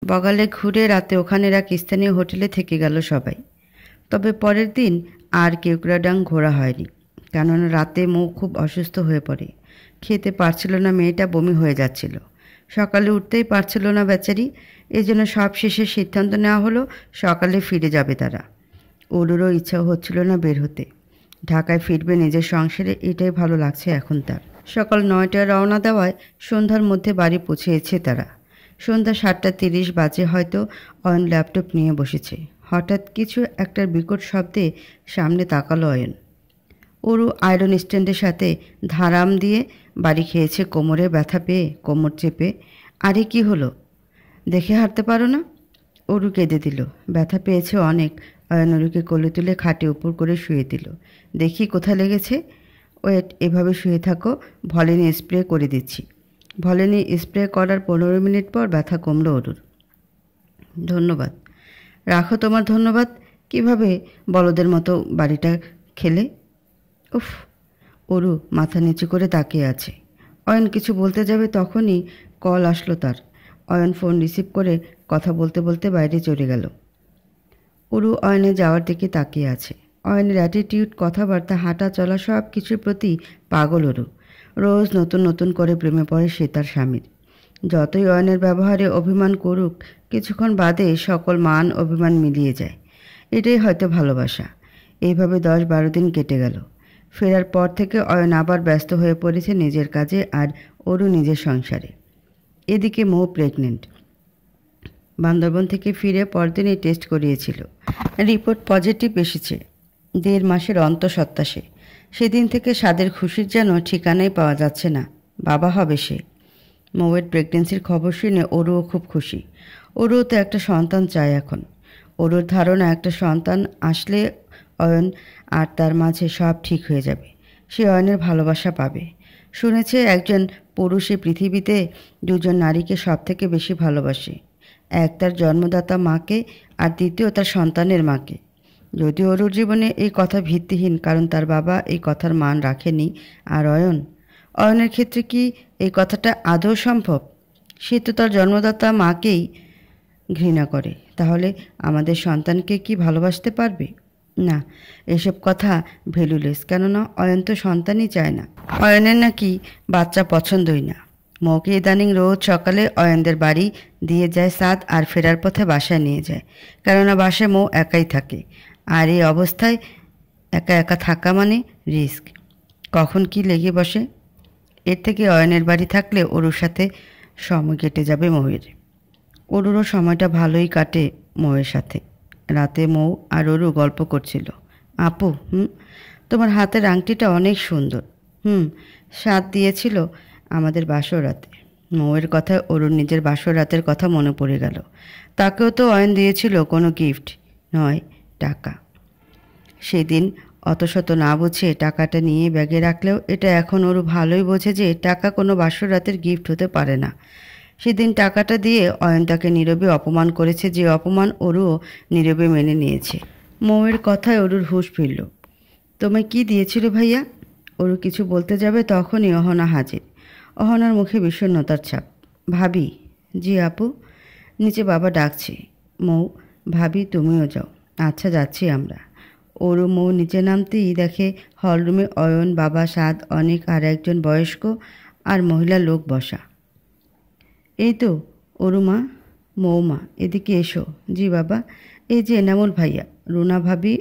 বগালে ঘুরে রাতে ওখানের এক স্থানীয় হোটেলে থেকে গেল সবাই। তবে পরের দিন আর কেওক্রাডাং ঘোরা হয়নি, কেননা রাতে মৌ খুব অসুস্থ হয়ে পড়ে। খেতে পারছিল না মেয়েটা, বমি হয়ে যাচ্ছিল, সকালে উঠতেই পারছিল না বেচারি। এই জন্য সব শেষে সিদ্ধান্ত নেওয়া হলো সকালে ফিরে যাবে তারা। ওরও ইচ্ছা হচ্ছিল না বের হতে। ঢাকায় ফিরবে নিজের সংসারে, এটাই ভালো লাগছে এখন তার। সকাল 9টায় রওনা দেওয়ায় সন্ধ্যার মধ্যে বাড়ি পৌঁছেছে তারা। সন্ধ্যা 7:30 বাজে হয়তো অয়ন ল্যাপটপ নিয়ে বসেছে। হঠাৎ কিছু একটার বিকট শব্দে সামনে তাকালো অয়ন। ওরু আয়রন স্ট্যান্ডের সাথে ধারাম দিয়ে বাড়ি খেয়েছে, কোমরে ব্যথা পেয়ে কোমর চেপে। আরে কি হলো, দেখে হাঁটতে পারো না? অরু কেঁদে দিল। ব্যথা পেয়েছে অনেক। অয়ন অরুকে কোলে তুলে খাটে উপর করে শুয়ে দিল। দেখি কোথায় লেগেছে। ওয়েট, এভাবে শুয়ে থাকো, ভলিনি স্প্রে করে দিচ্ছি। ভলিনি স্প্রে করার 15 মিনিট পর ব্যথা কমলো অরুর। ধন্যবাদ। রাখো তোমার ধন্যবাদ। কিভাবে বলদের মতো বাড়িটা খেলে? উফ। অরু মাথা নিচু করে তাকিয়ে আছে। অয়ন কিছু বলতে যাবে তখনই কল আসলো তার। অয়ন ফোন রিসিভ করে কথা বলতে বলতে বাইরে চলে গেল। অরু অয়নে যাওয়ার দিকে তাকিয়ে আছে। অয়নের অ্যাটিটিউড, কথাবার্তা, হাঁটা চলা সব কিছুর প্রতি পাগল অরু। রোজ নতুন নতুন করে প্রেমে পড়ে সে তার স্বামীর। যতই অয়নের ব্যবহারে অভিমান করুক, কিছুক্ষণ বাদে সকল মান অভিমান মিলিয়ে যায়। এটাই হয়তো ভালোবাসা। এইভাবে 10-12 দিন কেটে গেল। ফেরার পর থেকে অয়ন আবার ব্যস্ত হয়ে পড়েছে নিজের কাজে আর অরু নিজের সংসারে। এদিকে মৌ প্রেগনেন্ট। বান্দরবন থেকে ফিরে পরদিনই টেস্ট করিয়েছিল। রিপোর্ট পজিটিভ এসেছে। 1.5 মাসের অন্তঃসত্ত্বা সে। সেদিন থেকে স্বাদের খুশির যেন ঠিকানাই পাওয়া যাচ্ছে না। বাবা হবে সে। মৌয়ের প্রেগনেন্সির খবর শুনে অরুও খুব খুশি। অরুও তো একটা সন্তান চায় এখন। অরুর ধারণা একটা সন্তান আসলে অয়ন আর তার মাঝে সব ঠিক হয়ে যাবে। সে অয়নের ভালোবাসা পাবে। শুনেছে একজন পুরুষে পৃথিবীতে 2জন নারীকে সব থেকে বেশি ভালোবাসে। এক তার জন্মদাতা মাকে, আর দ্বিতীয় তার সন্তানের মাকে। যদিও অরুর জীবনে এই কথা ভিত্তিহীন, কারণ তার বাবা এই কথার মান রাখেনি। আর অয়নের ক্ষেত্রে কি এই কথাটা আদৌ সম্ভব? সে তো তার জন্মদাতা মাকেই ঘৃণা করে। তাহলে আমাদের সন্তানকে কি ভালোবাসতে পারবে? না, এসব কথা ভ্যালুলেস। কেননা অয়ন তো সন্তানই চায় না। অয়নের নাকি বাচ্চা পছন্দই না। মৌকে ইদানিং রোজ সকালে অয়নদের বাড়ি দিয়ে যায় সাদ, আর ফেরার পথে বাসায় নিয়ে যায়। কেননা বাসায় মৌ একাই থাকে, আর এই অবস্থায় একা একা থাকা মানে রিস্ক। কখন কি লেগে বসে। এর থেকে অয়নের বাড়ি থাকলে অরুর সাথে সময় কেটে যাবে মৌয়ের। অরুরও সময়টা ভালোই কাটে মৌয়ের সাথে। রাতে মৌ আর অরু গল্প করছিল। আপু, তোমার হাতের আংটিটা অনেক সুন্দর। সাদ দিয়েছিল আমাদের বাসর রাতে। মৌয়ের কথায় অরুর নিজের বাসর রাতের কথা মনে পড়ে গেল। তাকেও তো অয়ন দিয়েছিল কোনো গিফট নয়, টাকা। সেদিন অত শত না বুঝে টাকাটা নিয়ে ব্যাগে রাখলেও এটা এখন অরু ভালোই বোঝে যে টাকা কোনো বাসর রাতের গিফট হতে পারে না। সেদিন টাকাটা দিয়ে অয়ন তাকে নীরবে অপমান করেছে, যে অপমান অরুও নীরবে মেনে নিয়েছে। মৌয়ের কথায় অরুর হুঁশ ফিরল। তোমায় কি দিয়েছিল ভাইয়া? অরু কিছু বলতে যাবে তখনই অহনা হাজির। অহনার মুখে বিষণ্ণতার ছাপ। ভাবি। জি আপু। নিচে বাবা ডাকছে। মৌ, ভাবি তুমিও যাও। আচ্ছা, যাচ্ছি আমরা। অরু মৌ নিচে নামতেই দেখে হলরুমে অয়ন, বাবা, সাদ, অনেক আর একজন বয়স্ক আর মহিলা লোক বসা। এই তো অরুমা। মৌমা, এদিকে এসো। জি বাবা। এই যে এনামুল ভাইয়া, রুনা ভাবি,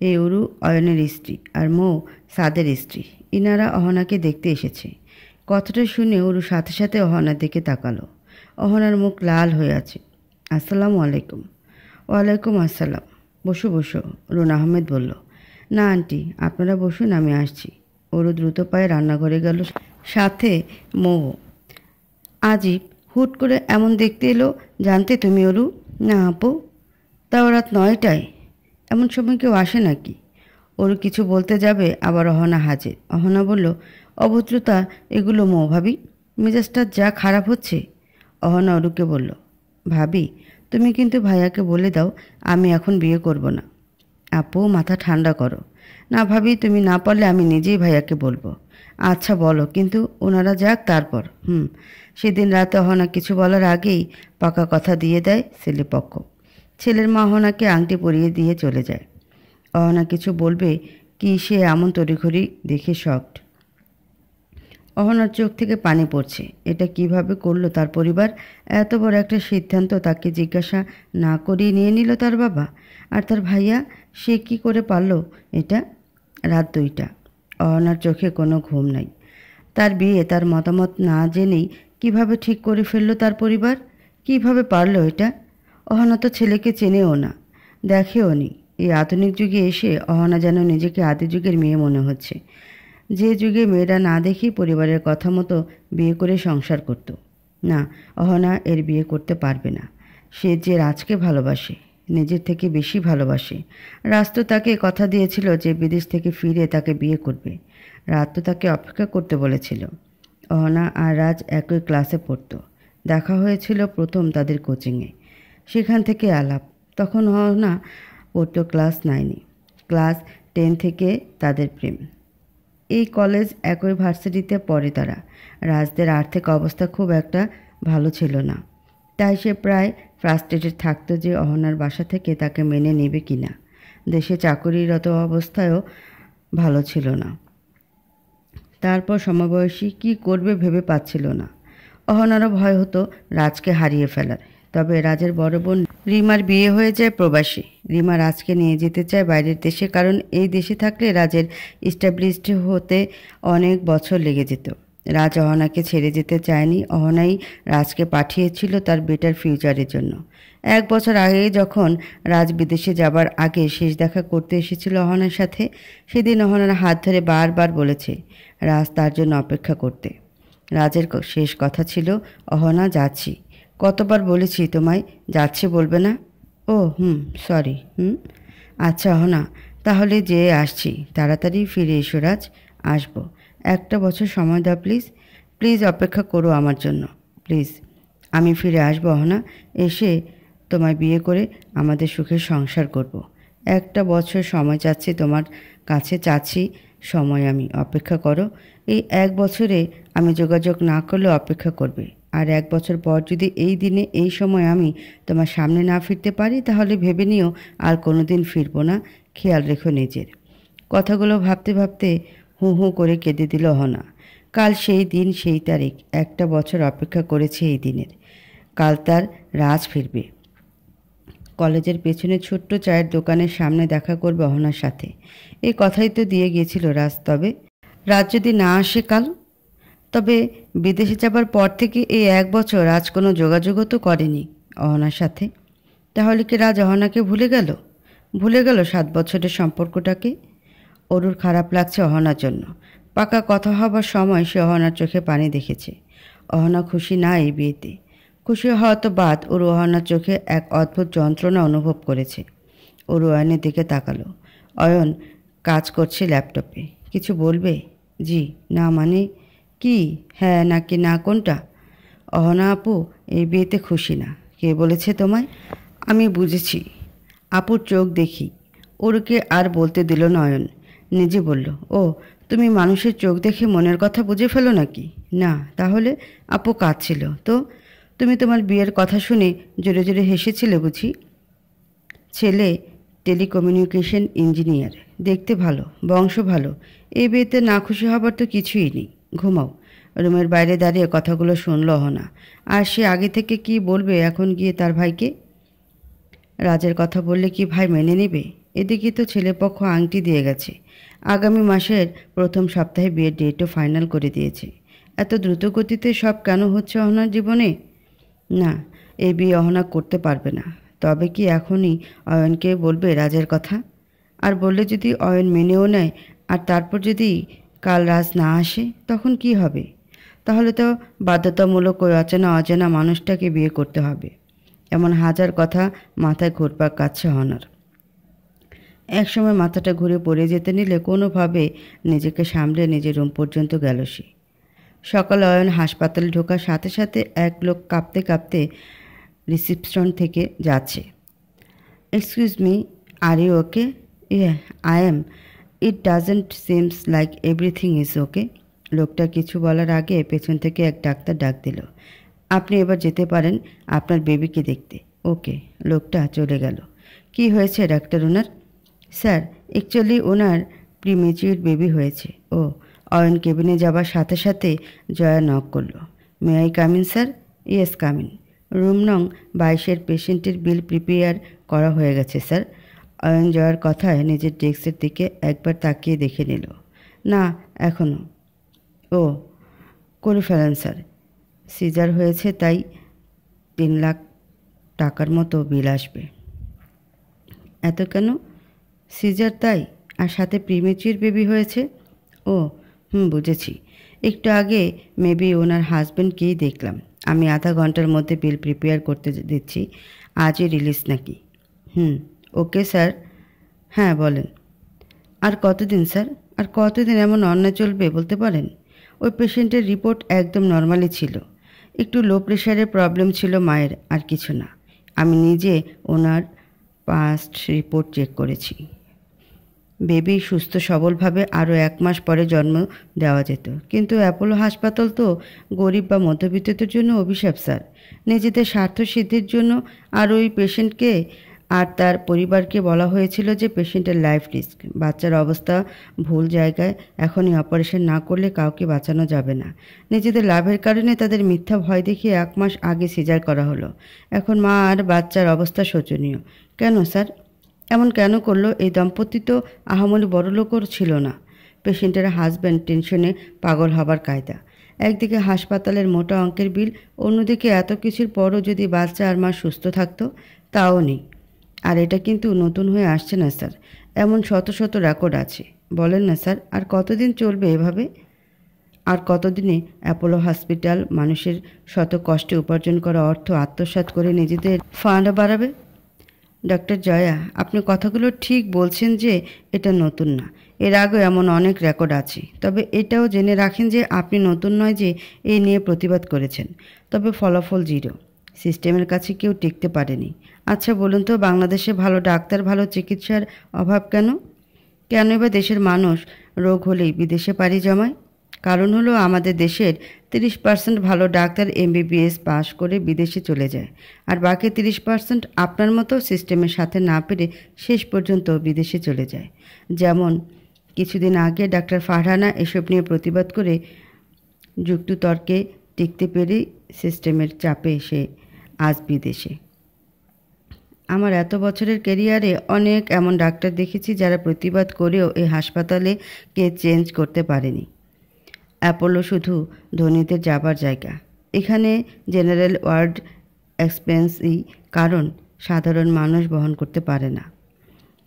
এই অরু অয়নের স্ত্রী, আর মৌ সাদের স্ত্রী। ইনারা অহনাকে দেখতে এসেছে। কথাটা শুনে অরু সাথে সাথে অহনার দিকে তাকালো। অহনার মুখ লাল হয়ে আছে। আসসালামু আলাইকুম। ওয়ালাইকুম আসসালাম। বসো বসো, রুনা আহমেদ বলল। না আন্টি, আপনারা বসুন, আমি আসছি। অরু দ্রুত পায়ে রান্নাঘরে গেল, সাথে মৌ। আজিব, হুট করে এমন দেখতে এলো। জানতে তুমি অরু? না আপু। তাও রাত 9টায়? এমন সময় কেউ আসে নাকি? অরু কিছু বলতে যাবে, আবার অহনা হাজির। অহনা বলল, অভদ্রতা এগুলো মৌ ভাবি, মেজাজটা যা খারাপ হচ্ছে। অহনা অরুকে বলল, ভাবি তুমি কিন্তু ভাইয়াকে বলে দাও আমি এখন বিয়ে করব না। আপু মাথা ঠান্ডা করো। না ভাবি, তুমি না পারলে আমি নিজেই ভাইয়াকে বলবো। আচ্ছা বলো, কিন্তু ওনারা যাক তারপর। সেদিন রাতে অহনা কিছু বলার আগেই পাকা কথা দিয়ে দেয় ছেলেপক্ষ। ছেলের মা অহনাকে আংটি পরিয়ে দিয়ে চলে যায়। অহনা কিছু বলবে কি সে এমন তড়িঘড়ি দেখে শকড। অহনার চোখ থেকে পানি পড়ছে। এটা কিভাবে করলো তার পরিবার? এত বড় একটা সিদ্ধান্ত তাকে জিজ্ঞাসা না করেই নিয়ে নিল তার বাবা। আর তার ভাইয়া, সে কি করে পারল এটা? রাত 2টা। অহনার চোখে কোনো ঘুম নাই। তার বিয়ে তার মতামত না জেনেই কিভাবে ঠিক করে ফেললো তার পরিবার? কিভাবে পারলো এটা? অহনা তো ছেলেকে চেনেও না, দেখেও নি। এই আধুনিক যুগে এসে অহনা যেন নিজেকে আদি যুগের মেয়ে মনে হচ্ছে, যে যুগে মেয়েরা না দেখেই পরিবারের কথা মতো বিয়ে করে সংসার করত। না, অহনা এর বিয়ে করতে পারবে না। সে যে রাজকে ভালোবাসে, নিজের থেকে বেশি ভালোবাসে। রাজ তো তাকে কথা দিয়েছিল যে বিদেশ থেকে ফিরে তাকে বিয়ে করবে। রাজ তো তাকে অপেক্ষা করতে বলেছিল। অহনা আর রাজ একই ক্লাসে পড়তো। দেখা হয়েছিল প্রথম তাদের কোচিংয়ে। সেখান থেকে আলাপ। তখন অহনা পড়তো ক্লাস 9-এ। ক্লাস 10 থেকে তাদের প্রেম। এই কলেজ একই ভার্সিটিতে পড়ে তারা। রাজদের আর্থিক অবস্থা খুব একটা ভালো ছিল না, তাই সে প্রায় ফ্রাস্ট্রেটেড থাকতো যে অহনার বাসা থেকে তাকে মেনে নেবে কিনা। দেশে চাকরিরত অবস্থায়ও ভালো ছিল না। তারপর সমবয়সী কি করবে ভেবে পাচ্ছিল না। অহনারও ভয় হতো রাজকে হারিয়ে ফেলার। তবে রাজের বড় বোন রিমার বিয়ে হয়ে যায় প্রবাসী। রিমা রাজকে নিয়ে যেতে চায় বাইরের দেশে, কারণ এই দেশে থাকলে রাজের ইস্টাবলিশড হতে অনেক বছর লেগে যেত। রাজ অহনাকে ছেড়ে যেতে চায়নি। অহনাই রাজকে পাঠিয়েছিল তার বেটার ফিউচারের জন্য। 1 বছর আগে যখন রাজ বিদেশে যাবার আগে শেষ দেখা করতে এসেছিল অহনার সাথে, সেদিন অহনার হাত ধরে বারবার বলেছে রাজ তার জন্য অপেক্ষা করতে। রাজের শেষ কথা ছিল, অহনা যাচ্ছি। কতবার বলেছি তোমায় যাচ্ছে বলবে না? ও সরি। আচ্ছা অহনা, তাহলে যেয়ে আসছি। তাড়াতাড়ি ফিরে এসো রাজ। আসবো। 1টা বছর সময় দাও প্লিজ। প্লিজ অপেক্ষা করো আমার জন্য, প্লিজ। আমি ফিরে আসবো অহনা। এসে তোমায় বিয়ে করে আমাদের সুখে সংসার করব। 1টা বছর সময় চাচ্ছি তোমার কাছে, চাচ্ছি সময়। আমি অপেক্ষা করো। এই 1 বছরে আমি যোগাযোগ না করলে অপেক্ষা করবে। আর 1 বছর পর যদি এই দিনে এই সময় আমি তোমার সামনে না ফিরতে পারি, তাহলে ভেবে নিও আর কোনো দিন ফিরবো না। খেয়াল রেখো নিজের। কথাগুলো ভাবতে ভাবতে হু হু করে কেঁদে দিল অহনা। কাল সেই দিন, সেই তারিখ। 1টা বছর অপেক্ষা করেছে এই দিনের। কাল তার রাজ ফিরবে। কলেজের পেছনে ছোট্ট চায়ের দোকানের সামনে দেখা করবে অহনার সাথে। এই কথাই তো দিয়ে গিয়েছিল রাজ। তবে রাজ যদি না আসে কাল? তবে বিদেশে যাবার পর থেকে এই 1 বছর রাজ কোনো যোগাযোগও তো করেনি অহনার সাথে। তাহলে কি রাজ অহনাকে ভুলে গেল? ভুলে গেল 7 বছরের সম্পর্কটাকে? অরুর খারাপ লাগছে অহনার জন্য। পাকা কথা হবার সময় সে অহনার চোখে পানি দেখেছে। অহনা খুশি না এই বিয়েতে। খুশি হওয়া তো বাদ, অরু অহনার চোখে এক অদ্ভুত যন্ত্রণা অনুভব করেছে। অরু অয়নের দিকে তাকালো। অয়ন কাজ করছে ল্যাপটপে। কিছু বলবে? জি, না মানে কি? হ্যাঁ নাকি না কোনটা? অহনা আপু এই বিয়েতে খুশি না। কে বলেছে তোমায়? আমি বুঝেছি। আপুর চোখ দেখি। ওরকে আর বলতে দিল না অয়ন। নিজে বলল, ও তুমি মানুষের চোখ দেখে মনের কথা বুঝে ফেলো নাকি? না। তাহলে? আপু কাঁদছিল তো। তুমি তোমার বিয়ের কথা শুনে জোরে জোরে হেসেছিলে বুঝি? ছেলে টেলিকমিউনিকেশন ইঞ্জিনিয়ার, দেখতে ভালো, বংশ ভালো। এই বিয়েতে না খুশি হবার তো কিছুই নেই। ঘুমাও। রুমের বাইরে দাঁড়িয়ে কথাগুলো শুনল অহনা। আর সে আগে থেকে কি বলবে এখন গিয়ে তার ভাইকে? রাজের কথা বললে কি ভাই মেনে নেবে? এদিকে তো ছেলেপক্ষ আংটি দিয়ে গেছে। আগামী মাসের প্রথম সপ্তাহে বিয়ের ডেটও ফাইনাল করে দিয়েছে। এত দ্রুত গতিতে সব কেন হচ্ছে অহনার জীবনে? না, এই বিয়ে অহনা করতে পারবে না। তবে কি এখনই অয়নকে বলবে রাজের কথা? আর বললে যদি অয়ন মেনেও নেয়, আর তারপর যদি কাল রাজ না আসে, তখন কি হবে? তাহলে তো বাধ্যতামূলক ওই অচেনা অজানা মানুষটাকে বিয়ে করতে হবে। এমন হাজার কথা মাথায় ঘুরপাক কাচ্ছে অহনার। একসময় মাথাটা ঘুরে পড়ে যেতে নিলে কোনোভাবে নিজেকে সামলে নিজের রুম পর্যন্ত গেল সে। সকালে অয়ন হাসপাতালে ঢোকার সাথে সাথে এক লোক কাঁপতে কাঁপতে রিসিপশন থেকে যাচ্ছে। Excuse me, are you okay? Yeah, I am. It doesn't seems like everything is okay. লোকটা কিছু বলার আগে পেছন থেকে এক ডাক্তার ডাক দিল, আপনি এবার যেতে পারেন আপনার বেবিকে দেখতে। ওকে। লোকটা চলে গেল। কি হয়েছে ডাক্তার ওনার? স্যার, অ্যাকচুয়ালি ওনার প্রিমেচিউর বেবি হয়েছে। ও। অয়ন কেবিনে যাবার সাথে সাথে জয়া নক করলো। May I come in sir? Yes come in. Room নং 22-এর পেশেন্টের বিল প্রিপেয়ার করা হয়ে গেছে স্যার। অয়ন জয়ার কথায় নিজের ডেস্কের দিকে একবার তাকিয়ে দেখে নিল। না, এখনও। ও, করে ফেলেন স্যার। সিজার হয়েছে তাই 3 লাখ টাকার মতো বিল আসবে। এত কেন? সিজার তাই, আর সাথে প্রিমেচিউর বেবি হয়েছে। ও বুঝেছি। একটু আগে মেবি ওনার হাজব্যান্ডকেই দেখলাম। আমি আধা ঘন্টার মধ্যে বিল প্রিপেয়ার করতে দিচ্ছি। আজই রিলিজ নাকি? Okay sir. হ্যাঁ বলেন। আর কতদিন স্যার? আর কতদিন এমন অন্যায় চলবে বলতে পারেন? ওই পেশেন্টের রিপোর্ট একদম নর্মালি ছিল। একটু লো প্রেশারের প্রবলেম ছিল মায়ের, আর কিছু না। আমি নিজে ওনার পাস্ট রিপোর্ট চেক করেছি। বেবি সুস্থ সবলভাবে আরও 1 মাস পরে জন্ম দেওয়া যেত, কিন্তু অ্যাপোলো হাসপাতাল তো গরিব বা মধ্যবিত্তদের জন্য অভিশাপ স্যার। নিজেদের স্বার্থ সিদ্ধির জন্য আর ওই পেশেন্টকে আর তার পরিবারকে বলা হয়েছিল যে পেশেন্টের লাইফ রিস্ক, বাচ্চার অবস্থা ভুল জায়গায়, এখনই অপারেশন না করলে কাউকে বাঁচানো যাবে না। নিজেদের লাভের কারণে তাদের মিথ্যা ভয় দেখিয়ে 1 মাস আগে সিজার করা হলো। এখন মা আর বাচ্চার অবস্থা শোচনীয়। কেন স্যার? এমন কেন করলো? এই দম্পতি তো আহামরি বড়লোকও ছিল না। পেশেন্টের হাজব্যান্ড টেনশনে পাগল হবার কায়দা। একদিকে হাসপাতালের মোটা অঙ্কের বিল, অন্যদিকে এত কিছুর পরও যদি বাচ্চা আর মা সুস্থ থাকতো, তাও নেই। আর এটা কিন্তু নতুন হয়ে আসছে না স্যার, এমন শত শত রেকর্ড আছে। বলেন না স্যার, আর কতদিন চলবে এভাবে? আর কতদিনে অ্যাপোলো হসপিটাল মানুষের শত কষ্টে উপার্জন করা অর্থ আত্মসাৎ করে নিজেদের ফান্ড বাড়াবে? ডক্টর জয়া, আপনি কথাগুলো ঠিক বলছেন যে এটা নতুন না। এর আগেও এমন অনেক রেকর্ড আছে। তবে এটাও জেনে রাখেন যে আপনি নতুন নয় যে এই নিয়ে প্রতিবাদ করেছেন। তবে ফলাফল জিরো। সিস্টেমের কাছে কেউ টিকতে পারেনি। আচ্ছা বলুন তো, বাংলাদেশে ভালো ডাক্তার, ভালো চিকিৎসার অভাব কেন? কেন বা দেশের মানুষ রোগ হলেই বিদেশে পাড়ি জমায়? কারণ হলো আমাদের দেশের 30% ভালো ডাক্তার এমবিবিএস পাশ করে বিদেশে চলে যায়, আর বাকি 30% আপনার মতো সিস্টেমের সাথে না পেরে শেষ পর্যন্ত বিদেশে চলে যায়। যেমন কিছুদিন আগে ডাক্তার ফারহানা এসব নিয়ে প্রতিবাদ করে যুক্তিতর্কে টিকতে পেরে সিস্টেমের চাপে এসে আজ বিদেশে। আমার এত বছরের ক্যারিয়ারে অনেক এমন ডাক্তার দেখেছি যারা প্রতিবাদ করেও এই হাসপাতালে কে চেঞ্জ করতে পারেনি। অ্যাপোলো শুধু ধনীদের যাবার জায়গা। এখানে জেনারেল ওয়ার্ড এক্সপেন্সই কারণ সাধারণ মানুষ বহন করতে পারে না।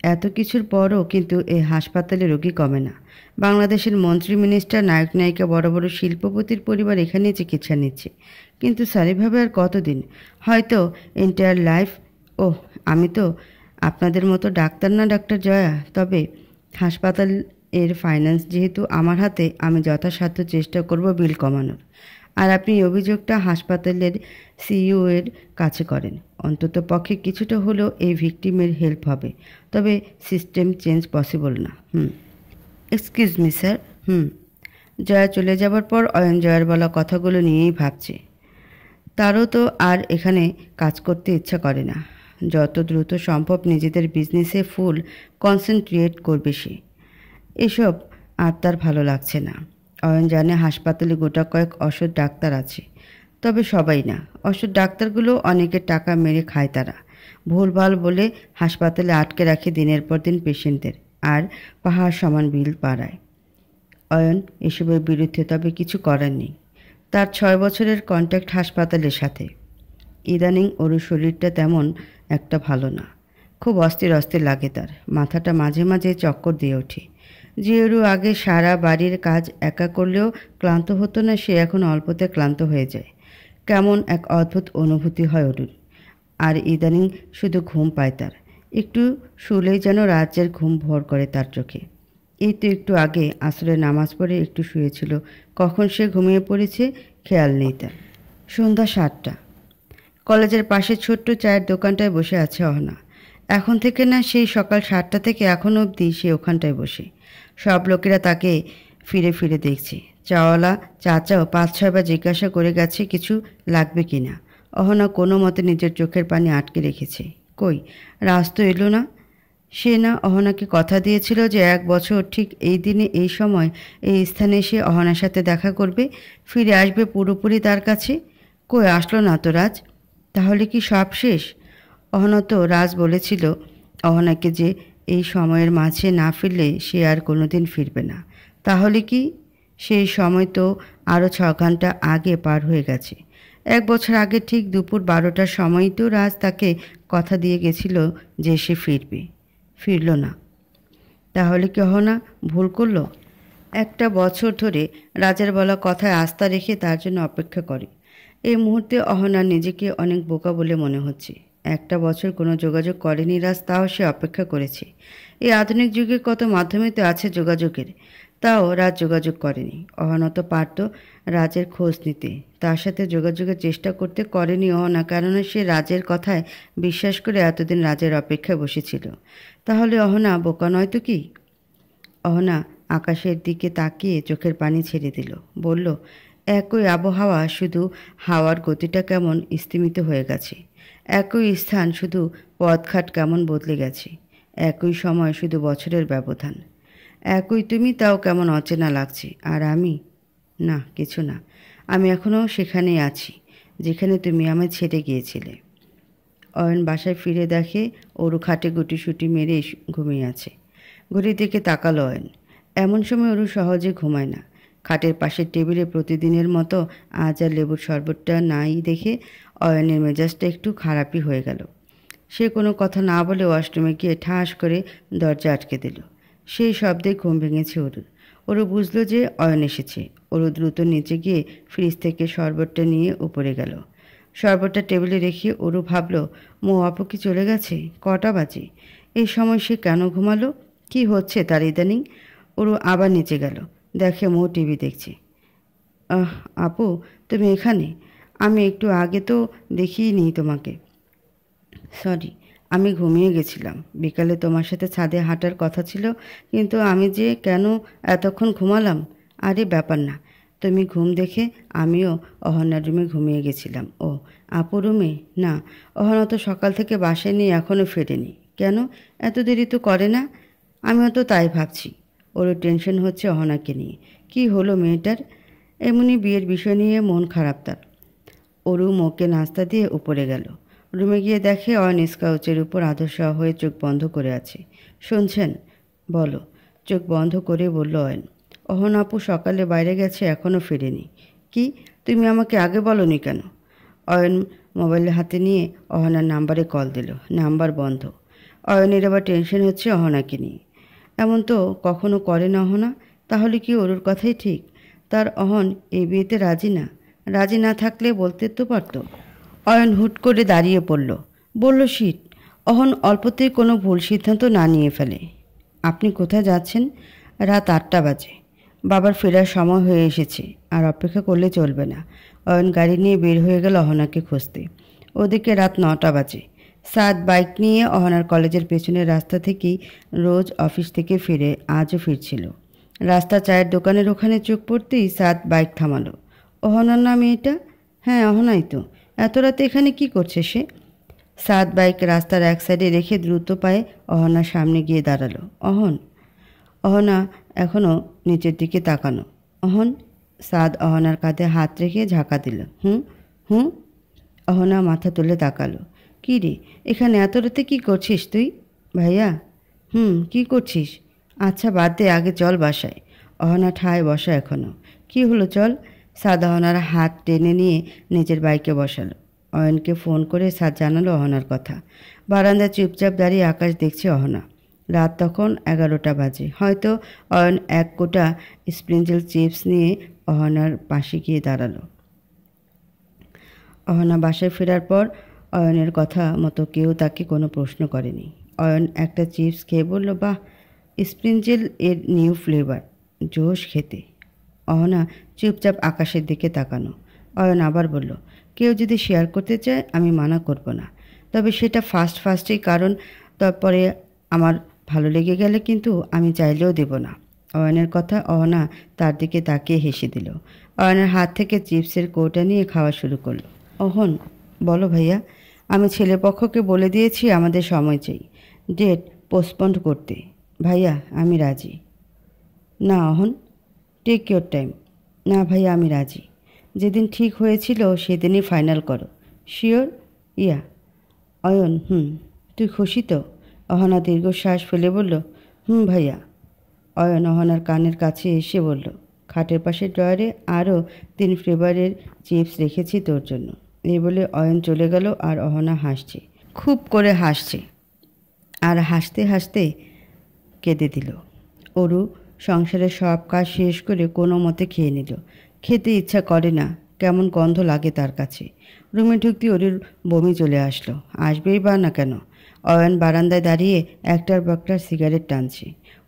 এত কিছুর পরও কিন্তু এই হাসপাতালে রোগী কমে না। বাংলাদেশের মন্ত্রী, মিনিস্টার, নায়ক নায়িকা, বড় বড় শিল্পপতির পরিবার এখানেই চিকিৎসা নিচ্ছে। কিন্তু স্যার এভাবে আর কতদিন? হয়তো এন্টায়ার লাইফ। ওহ, আমি তো আপনাদের মতো ডাক্তার না ডাক্তার জয়া। তবে হাসপাতাল এর ফাইন্যান্স যেহেতু আমার হাতে, আমি যথাসাধ্য চেষ্টা করব বিল কমানোর। আর আপনি এই অভিযোগটা হাসপাতালের সিইও এর কাছে করেন। অন্তত পক্ষে কিছুটা হলেও এই ভিকটিমের হেল্প হবে। তবে সিস্টেম চেঞ্জ পসিবল না। Excuse me sir. জয়া চলে যাবার পর অয়ন জয়ার বলা কথাগুলো নিয়েই ভাবছে। তারও তো আর এখানে কাজ করতে ইচ্ছা করে না। যত দ্রুত সম্ভব নিজেদের বিজনেসে ফুল কনসেন্ট্রেট করবে সে। এসব আর তার ভালো লাগছে না। অয়ন জানে হাসপাতালে গোটা কয়েক অসৎ ডাক্তার আছে, তবে সবাই না। অসৎ ডাক্তারগুলো অনেকের টাকা মেরে খায় তারা। ভুলভাল বলে হাসপাতালে আটকে রাখে দিনের পর দিন পেশেন্টদের, আর পাহাড় সমান বিল বাড়ায়। অয়ন এসবের বিরুদ্ধে, তবে কিছু করার নেই। তার 6 বছরের কন্ট্যাক্ট হাসপাতালের সাথে। ইদানিং ওর শরীরটা তেমন একটা ভালো না। খুব অস্থির অস্থির লাগে তার। মাথাটা মাঝে মাঝে চক্কর দিয়ে ওঠে। জিওরু আগে সারা বাড়ির কাজ একা করলেও ক্লান্ত হতো না, সে এখন অল্পতে ক্লান্ত হয়ে যায়। কেমন এক অদ্ভুত অনুভূতি হয় ওর। আর ইদানিং শুধু ঘুম পায় তার। একটু শুলেই যেন রাজ্যের ঘুম ভর করে তার চোখে। এই তো একটু আগে আসলে নামাজ পড়ে একটু শুয়েছিল, কখন সে ঘুমিয়ে পড়েছে খেয়াল নেই তার। সন্ধ্যা 7টা। কলেজের পাশে ছোট্ট চায়ের দোকানটায় বসে আছে অহনা। এখন থেকে না, সেই সকাল 7টা থেকে এখন অবধি সে ওখানটায় বসে। সব লোকেরা তাকে ফিরে ফিরে দেখছে। চাওয়ালা চাচাও ৫-৬ বার জিজ্ঞাসা করে গেছে কিছু লাগবে কি না। অহনা কোনো মতে নিজের চোখের পানি আটকে রেখেছে। কই, রাজ তো এলো না। সে না অহনাকে কথা দিয়েছিল যে ১ বছর ঠিক এই দিনে এই সময় এই স্থানে এসে অহনার সাথে দেখা করবে, ফিরে আসবে পুরোপুরি তার কাছে। কই আসলো না তো রাজ। তাহলে কি সব শেষ? অহনা তো রাজ বলেছিল অহনাকে যে এই সময়ের মাঝে না ফিরলে সে আর কোনোদিন ফিরবে না। তাহলে কি? সেই সময় তো আরও ৬ ঘন্টা আগে পার হয়ে গেছে। ১ বছর আগে ঠিক দুপুর ১২টার সময়ই তো রাজ তাকে কথা দিয়ে গেছিল যে সে ফিরবে। ফিরল না। তাহলে কি অহনা ভুল করল? ১ বছর ধরে রাজের বলা কথায় আস্থা রেখে তার জন্য অপেক্ষা করে। এই মুহূর্তে অহনার নিজেকে অনেক বোকা বলে মনে হচ্ছে। ১ বছর কোনো যোগাযোগ করেনি রাজ, তাও সে অপেক্ষা করেছে। এই আধুনিক যুগে কত মাধ্যমই তো আছে যোগাযোগের, তাও রাজ যোগাযোগ করেনি। অহনা তো পারত রাজের খোঁজ নিতে, তার সাথে যোগাযোগের চেষ্টা করতে, করেনি অহনা, কেননা সে রাজের কথায় বিশ্বাস করে এতদিন রাজের অপেক্ষায় বসেছিল। তাহলে অহনা বোকা নয় তো কি? অহনা আকাশের দিকে তাকিয়ে চোখের পানি ছেড়ে দিল। বলল, একই আবহাওয়া, শুধু হাওয়ার গতিটা কেমন স্তিমিত হয়ে গেছে। একই স্থান, শুধু পথঘাট কেমন বদলে গেছে। একই সময়, শুধু বছরের ব্যবধান। একই তুমি, তাও কেমন অচেনা লাগছে। আর আমি? না, কিছু না। আমি এখনও সেখানেই আছি যেখানে তুমি আমায় ছেড়ে গিয়েছিলে। অয়ন বাসায় ফিরে দেখে অরু খাটে গুটিসুটি মেরে ঘুমিয়ে আছে। ঘড়ির দিকে তাকালো অয়ন। এমন সময় অরু সহজে ঘুমায় না। খাটের পাশের টেবিলে প্রতিদিনের মতো আজ আর লেবুর শরবতটা নাই দেখে অয়নের মেজাজটা একটু খারাপই হয়ে গেল। সে কোনো কথা না বলে ওয়াশরুমে গিয়ে ঠাস করে দরজা আটকে দিল। সেই শব্দে ঘুম ভেঙেছে অরুর। অরু বুঝল যে অয়ন এসেছে। অরু দ্রুত নিচে গিয়ে ফ্রিজ থেকে শরবতটা নিয়ে উপরে গেল। শরবতটা টেবিলে রেখে অরু ভাবল, মৌ আপু কি চলে গেছে? কটা বাজে? এই সময় সে কেন ঘুমালো? কি হচ্ছে তার ইদানিং? অরু আবার নিচে গেল। দেখে মৌ টিভি দেখছে। আপু, তুমি এখানে? আমি একটু আগে তো দেখিইনি তোমাকে। সরি, আমি ঘুমিয়ে গেছিলাম। বিকালে তোমার সাথে ছাদে হাঁটার কথা ছিল, কিন্তু আমি যে কেন এতক্ষণ ঘুমালাম। আরে ব্যাপার না, তুমি ঘুম দেখে আমিও অহনার রুমে ঘুমিয়ে গেছিলাম। ও, আপু রুমে? না, অহনা তো সকাল থেকে বাসায় নিয়ে এখনও ফেরেনি। কেন? এত দেরি তো করে না। আমিও তো তাই ভাবছি। ওরও টেনশন হচ্ছে অহনাকে নিয়ে। কি হলো মেয়েটার? এমনি বিয়ের বিষয় নিয়ে মন খারাপ তার। অরু মোকে নাস্তা দিয়ে উপরে গেল। রুমে গিয়ে দেখে অয়ন স্কাউচের উপর আধশোয়া হয়ে চোখ বন্ধ করে আছে। শুনছেন? বলো। চোখ বন্ধ করে বলল অয়ন। অহন আপু সকালে বাইরে গেছে, এখনও ফিরেনি। কি? তুমি আমাকে আগে বলনি কেন? অয়ন মোবাইল হাতে নিয়ে অহনার নাম্বারে কল দিল। নাম্বার বন্ধ। অয়নের আবার টেনশন হচ্ছে অহনাকে নিয়ে। এমন তো কখনো করে না অহনা। তাহলে কি অরুর কথাই ঠিক? তার অহন এই বিয়েতে রাজি না? রাজি না থাকলে বলতে তো পারত। অয়ন হুট করে দাঁড়িয়ে পড়ল। বলল, শিট। অহন অল্পতেই কোনো ভুল সিদ্ধান্ত না নিয়ে ফেলে। আপনি কোথায় যাচ্ছেন? রাত ৮টা বাজে। বাবার ফেরার সময় হয়ে এসেছে, আর অপেক্ষা করলে চলবে না। অয়ন গাড়ি নিয়ে বের হয়ে গেল অহনাকে খুঁজতে। ওদিকে রাত ৯টা বাজে। সাদ বাইক নিয়ে অহনার কলেজের পেছনের রাস্তা থেকেই রোজ অফিস থেকে ফিরে আজও ফিরছিল। রাস্তা চায়ের দোকানের ওখানে চোখ পড়তেই সাদ বাইক থামালো। অহনার নাম এটা? হ্যাঁ, অহনাই তো। এত রাতে এখানে কি করছে সে? সাদ বাইক রাস্তার এক সাইডে রেখে দ্রুত পায়ে অহনার সামনে গিয়ে দাঁড়ালো। অহন? অহনা এখনও নিচের দিকে তাকানো। অহন? সাদ অহনার কাঁধে হাত রেখে ঝাঁকা দিল। হুম হুম। অহনা মাথা তুলে তাকালো। কী রে, এখানে এত রাতে কী করছিস তুই? ভাইয়া? কী করছিস? আচ্ছা বাদ দে, আগে চল বাসায়। অহনা ঠায় বসা এখনও। কি হলো, চল। সাদ অহনার হাত টেনে নিয়ে নিজের বাইকে বসালো। অয়নকে ফোন করে সাদ জানালো অহনার কথা। বারান্দায় চুপচাপ দাঁড়িয়ে আকাশ দেখছে অহনা। রাত তখন 11টা বাজে। হয়তো অয়ন এক কোটা স্প্রিঞ্জেল চিপস নিয়ে অহনার পাশে গিয়ে দাঁড়ালো। অহনা বাসায় ফেরার পর অয়নের কথা মতো কেউ তাকে কোনো প্রশ্ন করেনি। অয়ন একটা চিপস খেয়ে বলল, বাহ, স্প্রিঞ্জেল এর নিউ ফ্লেভার, জোশ খেতে। অহনা চুপচাপ আকাশের দিকে তাকানো। অয়ন আবার বলল, কেউ যদি শেয়ার করতে চায় আমি মানা করব না, তবে সেটা ফার্স্টেই, কারণ তারপরে আমার ভালো লেগে গেলে কিন্তু আমি চাইলেও দেব না। অয়নের কথা অহনা তার দিকে তাকিয়ে হেসে দিল। অয়নের হাত থেকে চিপসের কৌটা নিয়ে খাওয়া শুরু করলো। অহন, বলো ভাইয়া। আমি ছেলেপক্ষকে বলে দিয়েছি আমাদের সময় চাই, ডেট পোস্টপন্ড করতে। ভাইয়া আমি রাজি। না অহন, টেক ইয়োর টাইম। না ভাইয়া আমি রাজি। যেদিন ঠিক হয়েছিল সেদিনই ফাইনাল করো। শিওর? ইয়া। অয়ন, তুই খুশি তো? অহনা দীর্ঘশ্বাস ফেলে বলল, ভাইয়া। অয়ন অহনার কানের কাছে এসে বলল, খাটের পাশে ড্রয়ারে আরও 3 ফ্লেভারের চিপস রেখেছি তোর জন্য। এই বলে অয়ন চলে গেল আর অহনা হাসছে, খুব করে হাসছে। আর হাসতে হাসতে কেঁদে দিল। অরু সংসারের সব কাজ শেষ করে কোনো মতে খেয়ে নিল। খেতে ইচ্ছা করে না, কেমন গন্ধ লাগে তার কাছে। রুমে ঢুকতে অরুর বমি চলে আসলো। আসবেই বা না কেন? অয়ন বারান্দায় দাঁড়িয়ে একটার পর একটা সিগারেট টানছে।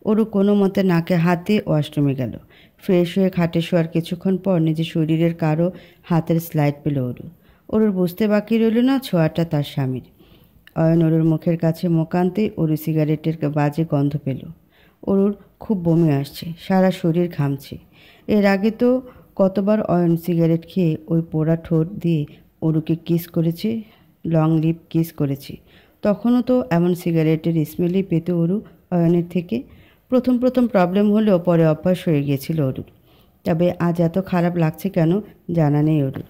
অরু কোনো মতে নাকে হাত দিয়ে ওয়াশরুমে গেল। ফ্রেশ হয়ে খাটে শোয়ার কিছুক্ষণ পর নিজের শরীরের কারো হাতের স্লাইড পেল অরু। অরুর বুঝতে বাকি রইল না ছোঁয়াটা তার স্বামীর। অয়ন অরুর মুখের কাছে মুখ আনতেই অরু সিগারেটের বাজে গন্ধ পেল। অরুর খুব বমি আসছে, সারা শরীর ঘামছে। এর আগে তো কতবার অয়ন সিগারেট খেয়ে ওই পোড়া ঠোঁট দিয়ে অরুকে কিস করেছে, লং লিপ কিস করেছে। তখনও তো এমন সিগারেটের স্মেলই পেত অরু অয়নের থেকে। প্রথম প্রথম প্রবলেম হলেও পরে অভ্যাস হয়ে গিয়েছিল অরুর। তবে আজ এত খারাপ লাগছে কেন জানা নেই অরুর।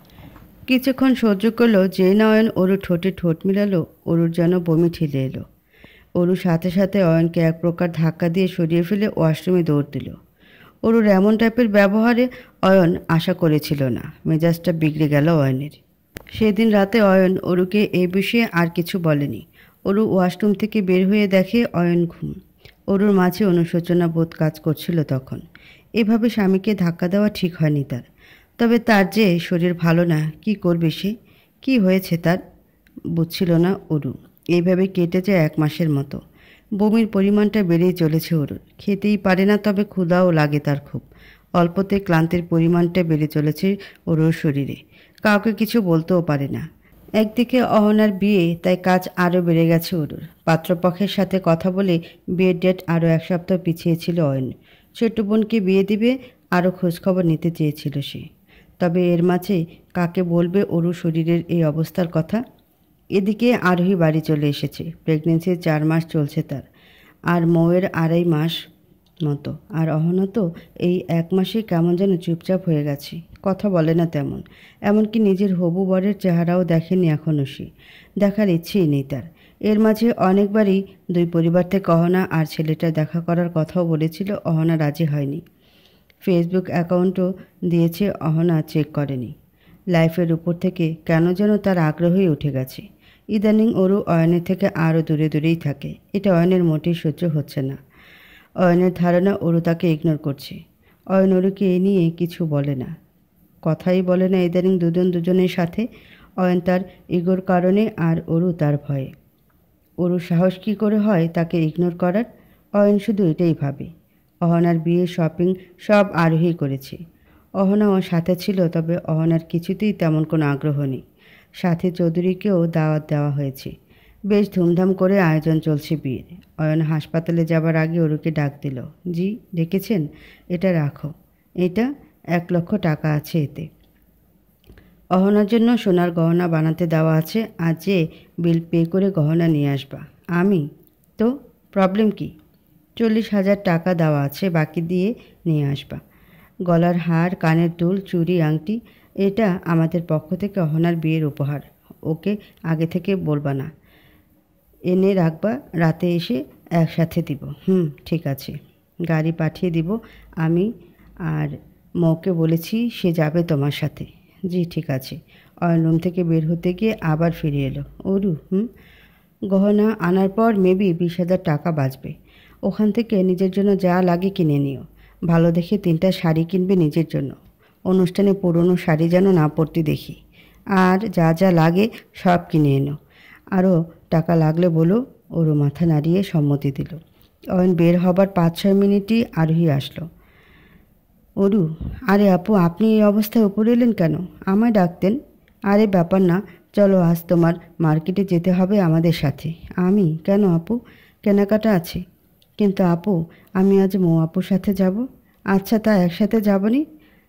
কিছুক্ষণ সহ্য করলো, যেই না অয়ন অরুর ঠোঁটে ঠোঁট মিলালো, অরুর যেন বমি ঠেলে এলো। অরুর সাথে সাথে অয়নকে এক প্রকার ধাক্কা দিয়ে সরিয়ে ফেলে ওয়াশরুমে দৌড় দিল। অরুর এমন টাইপের ব্যবহারে অয়ন আশা করেছিল না। মেজাজটা বিগড়ে গেল অয়নের। সেদিন রাতে অয়ন অরুকে এই বিষয়ে আর কিছু বলেনি। অরু ওয়াশরুম থেকে বের হয়ে দেখে অয়ন ঘুম। অরুর মাঝে অনুশোচনা বোধ কাজ করছিল তখন। এভাবে স্বামীকে ধাক্কা দেওয়া ঠিক হয়নি তার। তবে তার যে শরীর ভালো না, কি করবে সে? কি হয়েছে তার বুঝছিল না অরু। এইভাবে কেটে যায় 1 মাসের মতো। বমির পরিমাণটা বেড়েই চলেছে অরুর। খেতেই পারে না, তবে ক্ষুধাও লাগে তার খুব। অল্পতে ক্লান্তির পরিমাণটা বেড়ে চলেছে অরুর শরীরে। কাউকে কিছু বলতেও পারে না। একদিকে অহনার বিয়ে, তাই কাজ আরও বেড়ে গেছে অরুর। পাত্রপক্ষের সাথে কথা বলে বিয়ের ডেট আরও 1 সপ্তাহ পিছিয়েছিল অয়ন। ছোট্ট বোনকে বিয়ে দিবে, আরও খোঁজখবর নিতে চেয়েছিল সে। তবে এর মাঝে কাকে বলবে অরু শরীরের এই অবস্থার কথা? এদিকে আরোহী বাড়ি চলে এসেছে। প্রেগনেন্সির 4 মাস চলছে তার, আর মৌয়ের 2.5 মাস মতো। আর অহনা তো এই 1 মাসে কেমন যেন চুপচাপ হয়ে গেছে, কথা বলে না তেমন। এমনকি নিজের হবু বরের চেহারাও দেখেনি এখনও সে। দেখার ইচ্ছেই নেই তার। এর মাঝে অনেকবারই 2 পরিবার থেকে অহনা আর ছেলেটা দেখা করার কথাও বলেছিল, অহনা রাজি হয়নি। ফেসবুক অ্যাকাউন্টও দিয়েছে, অহনা চেক করেনি। লাইফের উপর থেকে কেন যেন তার আগ্রহই উঠে গেছে। ইদানিং অরু অয়নের থেকে আরও দূরে দূরেই থাকে। এটা অয়নের মোটেই সহ্য হচ্ছে না। অয়নের ধারণা অরু তাকে ইগনোর করছে। অয়ন অরুকে এ নিয়ে কিছু বলে না, কথাই বলে না ইদানিং দুজনের সাথে। অয়ন তার ইগোর কারণে, আর অরু তার ভয়ে। অরুর সাহস কী করে হয় তাকে ইগনোর করার? অয়ন শুধু এটাই ভাবে। অহনার বিয়ে, শপিং সব আরোহী করেছে। অহনা ওর সাথে ছিল, তবে অহনার কিছুতেই তেমন কোনো আগ্রহ নেই। সাথী চৌধুরীকেও দাওয়াত দেওয়া হয়েছে। বেশ ধুমধাম করে আয়োজন চলছে বিয়ের। অয়ন হাসপাতালে যাবার আগে অরুকে ডাক দিল। জি, ডেকেছেন? এটা রাখো। এটা 1 লক্ষ টাকা আছে এতে। অহনার জন্য সোনার গহনা বানাতে দেওয়া আছে, আর যে বিল পে করে গহনা নিয়ে আসবা। আমি? তো প্রবলেম কি? 40,000 টাকা দেওয়া আছে, বাকি দিয়ে নিয়ে আসবা। গলার হার, কানের দুল, চুড়ি, আংটি, এটা আমাদের পক্ষ থেকে অহনার বিয়ের উপহার। ওকে আগে থেকে বলবা না, এনে রাখবা, রাতে এসে একসাথে দিব। ঠিক আছে। গাড়ি পাঠিয়ে দিব আমি, আর মৌকে বলেছি সে যাবে তোমার সাথে। জি ঠিক আছে। অয়ন রুম থেকে বের হতে গিয়ে আবার ফিরে এলো। অরু, গহনা আনার পর মেবি 20,000 টাকা বাঁচবে। ওখান থেকে নিজের জন্য যা লাগে কিনে নিও। ভালো দেখে 3টা শাড়ি কিনবে নিজের জন্য। অনুষ্ঠানে পুরনো শাড়ি যেন না পরতে দেখি। আর যা যা লাগে সব কিনে এনো। আরও টাকা লাগলে বলো। অরু মাথা নাড়িয়ে সম্মতি দিল। অয়ন বের হবার 5-6 মিনিটই আরোহী আসলো। অরু, আরে আপু, আপনি এই অবস্থায় উপরে এলেন কেন? আমায় ডাকতেন। আরে ব্যাপার না, চলো আজ তোমার মার্কেটে যেতে হবে আমাদের সাথে। আমি? কেন আপু, কেনাকাটা আছে। কিন্তু আপু, আমি আজ মৌ আপুর সাথে যাব। আচ্ছা, তা একসাথে যাবনি?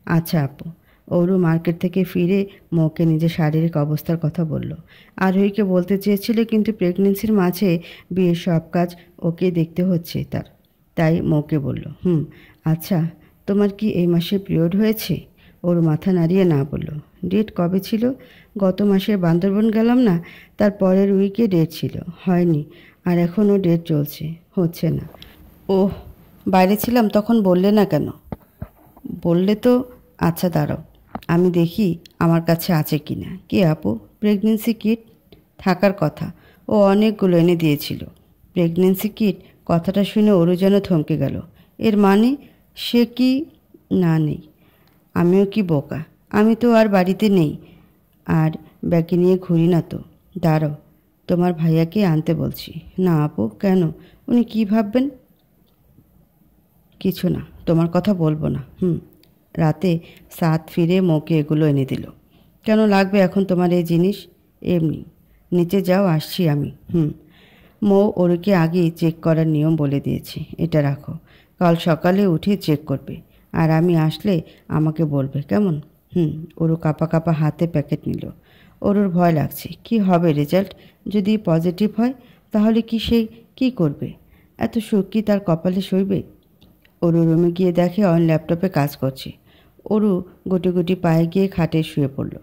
আচ্ছা আপু। অরু মার্কেট থেকে ফিরে মৌকে নিজের শারীরিক অবস্থার কথা বলল। আরোহীকে বলতে চেয়েছিল, কিন্তু প্রেগনেন্সির মাঝে বিয়ের সব কাজ ওকে দেখতে হচ্ছে তার। তাই মৌকে বলল, আচ্ছা, তোমার কি এই মাসে পিরিয়ড হয়েছে? ওর মাথা নাড়িয়ে না বলল। ডেট কবে ছিল? গত মাসে বান্দরবন গেলাম না, তার পরের উইকে ডেট ছিল, হয়নি। আর এখনও ডেট চলছে, হচ্ছে না। ওহ, বাইরে ছিলাম তখন বললে না কেন? বললে তো। আচ্ছা দাঁড়াও, আমি দেখি আমার কাছে আছে কি না। কি আপু? প্রেগনেন্সি কিট থাকার কথা, ও অনেকগুলো এনে দিয়েছিল। প্রেগনেন্সি কিট কথাটা শুনে ওরও যেন থমকে গেল। এর মানে সে কি? না, নেই। আমিও কি বোকা? আমি তো আর বাড়িতে নেই, আর ব্যাগে নিয়ে ঘুরি না তো। দাঁড়াও, তোমার ভাইয়াকে আনতে বলছি। না আপু, কেন? উনি কি ভাববেন? কিছু না, তোমার কথা বলবো না। রাতে সাত ফিরে মৌকে এগুলো এনে দিল। কেন লাগবে এখন তোমার এই জিনিস? এমনি। নিচে যাও, আসছি আমি। মৌ ওরকে আগেই চেক করার নিয়ম বলে দিয়েছে। এটা রাখো, কাল সকালে উঠে চেক করবে, আর আমি আসলে আমাকে বলবে, কেমন? ওরু কাঁপা কাঁপা হাতে প্যাকেট নিল। ওর ভয় লাগছে। কি হবে রেজাল্ট? যদি পজিটিভ হয় তাহলে কি সে কি করবে? এত সুখ কি তার কপালে সইবে? অরু রুমে গিয়ে দেখে অয়ন ল্যাপটপে কাজ করছে। অরু গুটি গুটি পায়ে গিয়ে খাটে শুয়ে পড়ল।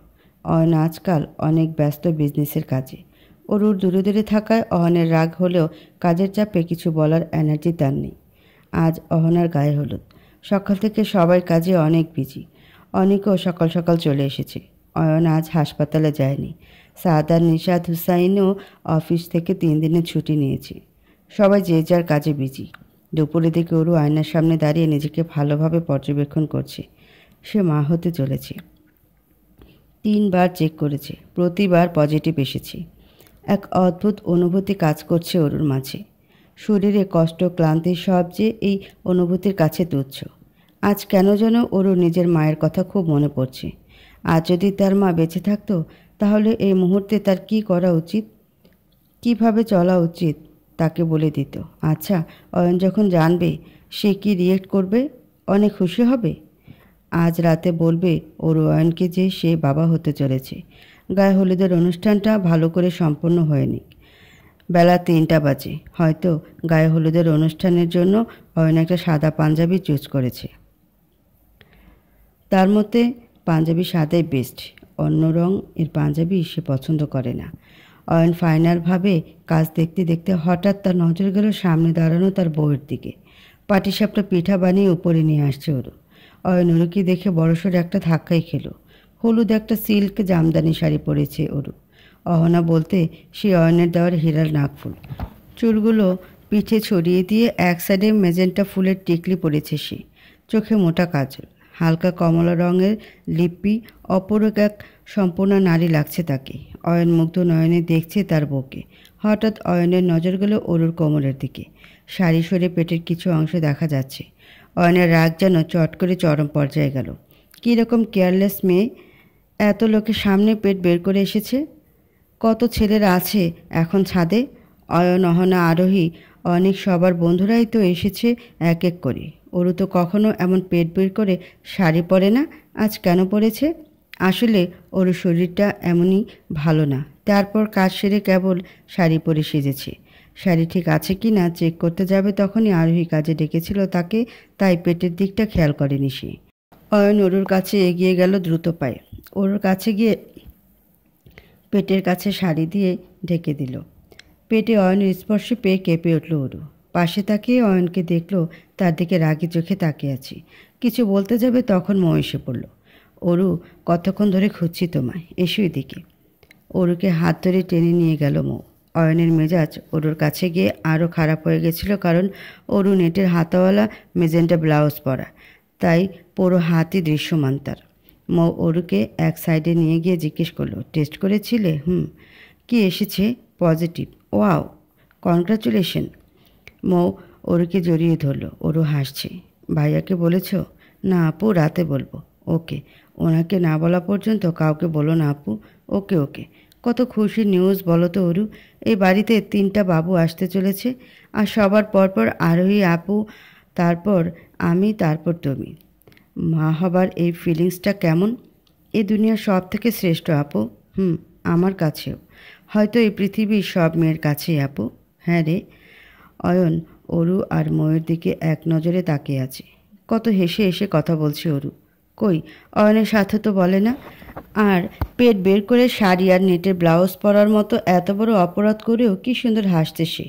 অয়ন আজকাল অনেক ব্যস্ত বিজনেসের কাজে। অরুর দূরে দূরে থাকায় অহনের রাগ হলেও কাজের চাপে কিছু বলার এনার্জি তার নেই। আজ অহনার গায়ে হলুদ। সকাল থেকে সবাই কাজে অনেক বিজি। অনেকেও সকাল সকাল চলে এসেছে। অয়ন আজ হাসপাতালে যায়নি। সাদ আর নিশাদ হুসাইনও অফিস থেকে 3 দিনের ছুটি নিয়েছে। সবাই যে যার কাজে বিজি। দুপুরের দিকে অরু আয়নার সামনে দাঁড়িয়ে নিজেকে ভালোভাবে পর্যবেক্ষণ করছে। সে মা হতে চলেছে। 3বার চেক করেছে, প্রতিবার পজিটিভ এসেছে। এক অদ্ভুত অনুভূতি কাজ করছে অরুর মাঝে। শরীরে কষ্ট, ক্লান্তি সব যে এই অনুভূতির কাছে তুচ্ছ। আজ কেন যেন অরুর নিজের মায়ের কথা খুব মনে পড়ছে। আজ যদি তার মা বেঁচে থাকতো, তাহলে এই মুহূর্তে তার কি করা উচিত, কিভাবে চলা উচিত, তাকে বলে দিত। আচ্ছা, অয়ন যখন জানবে, সে কি রিয়েক্ট করবে? অনেক খুশি হবে। আজ রাতে বলবে ওর অয়নকে যে সে বাবা হতে চলেছে। গায়ে হলুদের অনুষ্ঠানটা ভালো করে সম্পন্ন হয়নি। বেলা 3টা বাজে। হয়তো গায়ে হলুদের অনুষ্ঠানের জন্য অয়ন একটা সাদা পাঞ্জাবি চুজ করেছে। তার মতে পাঞ্জাবি সাদাই বেস্ট, অন্য রং এর পাঞ্জাবি সে পছন্দ করে না। অয়ন ফাইনালভাবে কাজ দেখতে দেখতে হঠাৎ তার নজর গেল সামনে দাঁড়ানো তার বউয়ের দিকে। পাটিসাপটা পিঠা বানিয়ে উপরে নিয়ে আসছে ওরু। অয়ন ওরুকে দেখে বড়সড় একটা ধাক্কাই খেলো। হলুদ একটা সিল্ক জামদানি শাড়ি পরেছে ওরু। অহনা বলতে সে অয়নের দেওয়ার হীরার নাকফুল। চুলগুলো পিঠে ছড়িয়ে দিয়ে এক সাইডে মেজেন্টা ফুলের টিকলি পরেছে সে। চোখে মোটা কাজল, হালকা কমলা রঙের লিপি। অপরূপ এক সম্পূর্ণ নারী লাগছে তাকে। অয়ন মুগ্ধ নয়নে দেখছে তার বউকে। হঠাৎ অয়নের নজর গেল অরুর কোমরের দিকে। শাড়ি সরে পেটের কিছু অংশ দেখা যাচ্ছে। অয়নের রাগ যেন চট করে চরম পর্যায়ে গেল। কীরকম কেয়ারলেস মেয়ে! এত লোকের সামনে পেট বের করে এসেছে। কত ছেলেরা আছে এখন ছাদে। অয়ন, অহনা, আরোহী, অনেক সবার বন্ধুরাই তো এসেছে এক এক করে। ওরু তো কখনো এমন পেট বের করে শাড়ি পরে না, আজ কেন পরেছে? আসলে ওর শরীরটা এমনই ভালো না। তারপর কাজ সেরে কেবল শাড়ি পরে সেজেছে। শাড়ি ঠিক আছে কি না চেক করতে যাবে তখনই আরোহী কাজে ডেকেছিল তাকে, তাই পেটের দিকটা খেয়াল করেনি সে। অয়ন অরুর কাছে এগিয়ে গেল দ্রুত পায়ে। ওর কাছে গিয়ে পেটের কাছে শাড়ি দিয়ে ঢেকে দিল। পেটে অয়নের স্পর্শে পেয়ে কেঁপে উঠল অরু। পাশে তাকিয়ে অয়নকে দেখল তার দিকে রাগি চোখে তাকিয়ে আছে। কিছু বলতে যাবে তখন মৌ এসে পড়ল। অরু, কতক্ষণ ধরে খুঁজছি তোমায়, এসো এদিকে। অরুকে হাত ধরে টেনে নিয়ে গেল মৌ। অয়নের মেজাজ অরুর কাছে গিয়ে আরও খারাপ হয়ে গেছিল, কারণ অরু নেটের হাতাওয়ালা মেজেন্টা ব্লাউজ পরা, তাই পুরো হাতই দৃশ্যমান তার। মৌ অরুকে এক সাইডে নিয়ে গিয়ে জিজ্ঞেস করলো, টেস্ট করেছিলে? কি এসেছে? পজিটিভ। Wow, congratulation. মৌ অরুকে জড়িয়ে ধরল। অরু হাসছে। ভাইয়াকে বলেছ? না আপু, রাতে বলবো। ওকে, ওনাকে না বলা পর্যন্ত কাউকে বলো না আপু। ওকে ওকে। কত খুশির নিউজ বলো তো অরু। এই বাড়িতে 3টা বাবু আসতে চলেছে, আর সবার পরপর আরোহী আপু, তারপর আমি, তারপর তুমি। মা হবার এই ফিলিংসটা কেমন? এই দুনিয়ার সব থেকে শ্রেষ্ঠ আপু। আমার কাছেও। হয়তো এই পৃথিবীর সব মেয়ের কাছেই আপু। হ্যাঁ রে। অয়ন অরু আর ময়ের দিকে এক নজরে তাকিয়ে আছে। কত হেসে হেসে কথা বলছে অরু। কই, অয়নের সাথে তো বলে না। আর পেট বের করে শাড়ি আর নেটের ব্লাউজ পরার মতো এত বড় অপরাধ করেও কি সুন্দর হাসছে সে।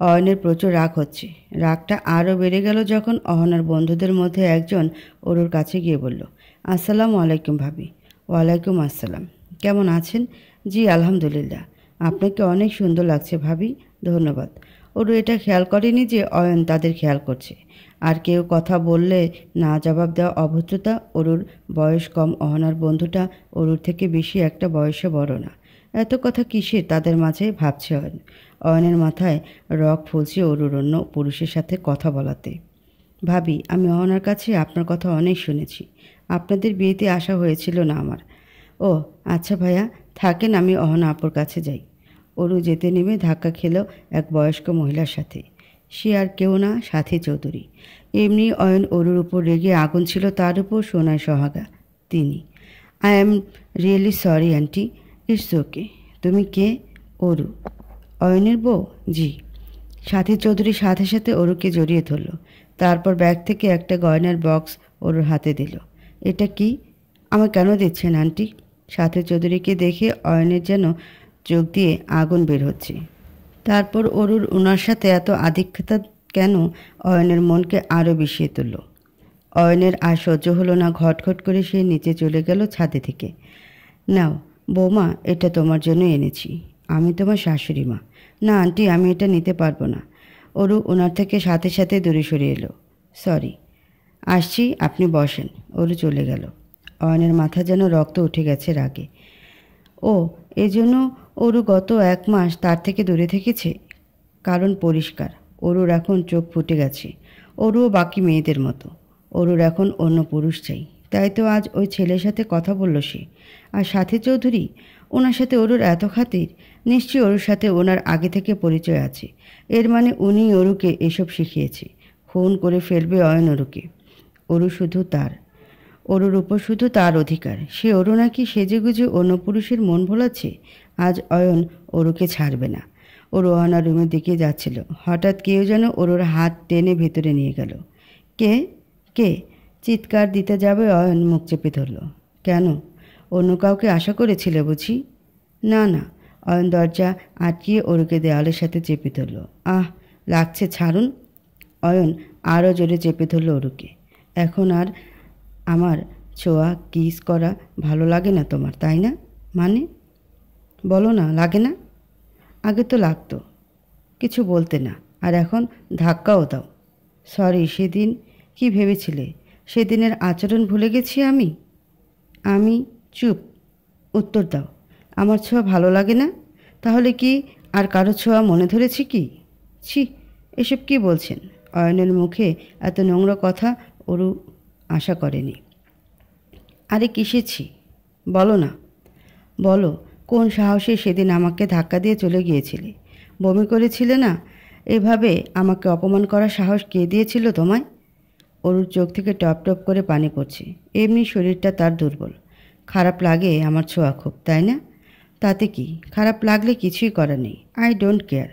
অয়নের প্রচুর রাগ হচ্ছে। রাগটা আরও বেড়ে গেল যখন অহনার বন্ধুদের মধ্যে একজন অরুর কাছে গিয়ে বলল, আসসালামু আলাইকুম ভাবি। ওয়ালাইকুম আসসালাম। কেমন আছেন? জি আলহামদুলিল্লাহ। আপনাকে অনেক সুন্দর লাগছে ভাবি। ধন্যবাদ। অরু এটা খেয়াল করেনি যে অয়ন তাদের খেয়াল করছে। আর কেউ কথা বললে না জবাব দেওয়া অভদ্রতা। অরুর বয়স কম, অহনার বন্ধুটা অরুর থেকে বেশি একটা বয়সে বড় না। এত কথা কিসের তাদের মাঝে ভাবছে অয়ন। অয়নের মাথায় রগ ফুলছে অরুর অন্য পুরুষের সাথে কথা বলাতে। ভাবি, আমি অহনার কাছে আপনার কথা অনেক শুনেছি। আপনাদের বিয়েতে আসা হয়েছিল না আমার। ও আচ্ছা ভাইয়া, থাকেন, আমি অহনা আপুর কাছে যাই। অরু যেতে নেমে ধাক্কা খেল এক বয়স্ক মহিলার সাথে। সে আর কেউ না, সাথী চৌধুরী। এমনি অয়ন অরুর উপর রেগে আগুন ছিল তার উপর সোনায় সোহাগা তিনি। I am really sorry aunty. It's okay. তুমি কে? অরু। অয়নের বউ? জি। সাথী চৌধুরী সাথে সাথে অরুকে জড়িয়ে ধরল। তারপর ব্যাগ থেকে একটা গয়নার বক্স অরুর হাতে দিল। এটা কি? আমার কেন দিচ্ছেন আন্টি? সাথী চৌধুরীকে দেখে অয়নের যেন চোখ দিয়ে আগুন বের হচ্ছে। তারপর অরুর ওনার সাথে এত আধিক্যতা কেন অয়নের মনকে আরও বিষিয়ে তুলল। অয়নের আর সহ্য হলো না, ঘটঘট করে সে নিচে চলে গেল ছাদে থেকে। নাও বৌমা, এটা তোমার জন্য এনেছি। আমি তোমার শাশুড়ি মা। না আন্টি, আমি এটা নিতে পারবো না। অরু ওনার থেকে সাথে সাথে দূরে সরে এলো। সরি, আসছি, আপনি বসেন। অরু চলে গেল। অয়নের মাথা যেন রক্ত উঠে গেছে রাগে। ও, এজন্য অরু গত 1 মাস তার থেকে দূরে থেকেছে। কারণ পরিষ্কার, অরুর এখন চোখ ফুটে গেছে। অরুও বাকি মেয়েদের মতো। অরুর এখন অন্য পুরুষ চাই। তাই তো আজ ওই ছেলের সাথে কথা বলল সে। আর সাথী চৌধুরী, ওনার সাথে অরুর এত খাতির। নিশ্চয়ই অরুর সাথে ওনার আগে থেকে পরিচয় আছে। এর মানে উনি অরুকে এসব শিখিয়েছে। খুন করে ফেলবে অয়ন অরুকে। অরু শুধু তার। অরুর উপর শুধু তার অধিকার। সে অরু নাকি সেজেগুজে অন্য পুরুষের মন ভোলাচ্ছে। আজ অয়ন অরুকে ছাড়বে না। অরু অহনার রুমের দিকে যাচ্ছিল। হঠাৎ কেউ যেন অরুর হাত টেনে ভেতরে নিয়ে গেল। কে? কে? চিৎকার দিতে যাবে অয়ন মুখ চেপে ধরল। কেন? অন্য কাউকে আশা করেছিলে বুঝি? না না। অয়ন দরজা আটকিয়ে অরুকে দেওয়ালের সাথে চেপে ধরল। আহ, লাগছে, ছাড়ুন। অয়ন আরও জোরে চেপে ধরল অরুকে। এখন আর আমার ছোঁয়া কিস করা ভালো লাগে না তোমার, তাই না? মানে বলো না, লাগে না? আগে তো লাগতো, কিছু বলতে না, আর এখন ধাক্কাও দাও। সরি, সেদিন কি ভেবেছিলে? সেদিনের আচরণ ভুলে গেছি আমি? আমি? চুপ, উত্তর দাও। আমার ছোঁয়া ভালো লাগে না? তাহলে কি আর কারো ছোঁয়া মনে ধরেছি কি? ছি, এসব কি বলছেন? অয়নের মুখে এত নোংরা কথা অরু আশা করেনি। আরে কিসেছি? বলো না। বলো, কোন সাহসে সেদিন আমাকে ধাক্কা দিয়ে চলে গিয়েছিলে? বমি করেছিলে না? এভাবে আমাকে অপমান করার সাহস কে দিয়েছিল তোমায়? অরুর চোখ থেকে টপ টপ করে পানি পড়ছে। এমনি শরীরটা তার দুর্বল। খারাপ লাগে আমার ছোঁয়া খুব, তাই না? তাতে কি? খারাপ লাগলে কিছুই করার নেই। I don't care.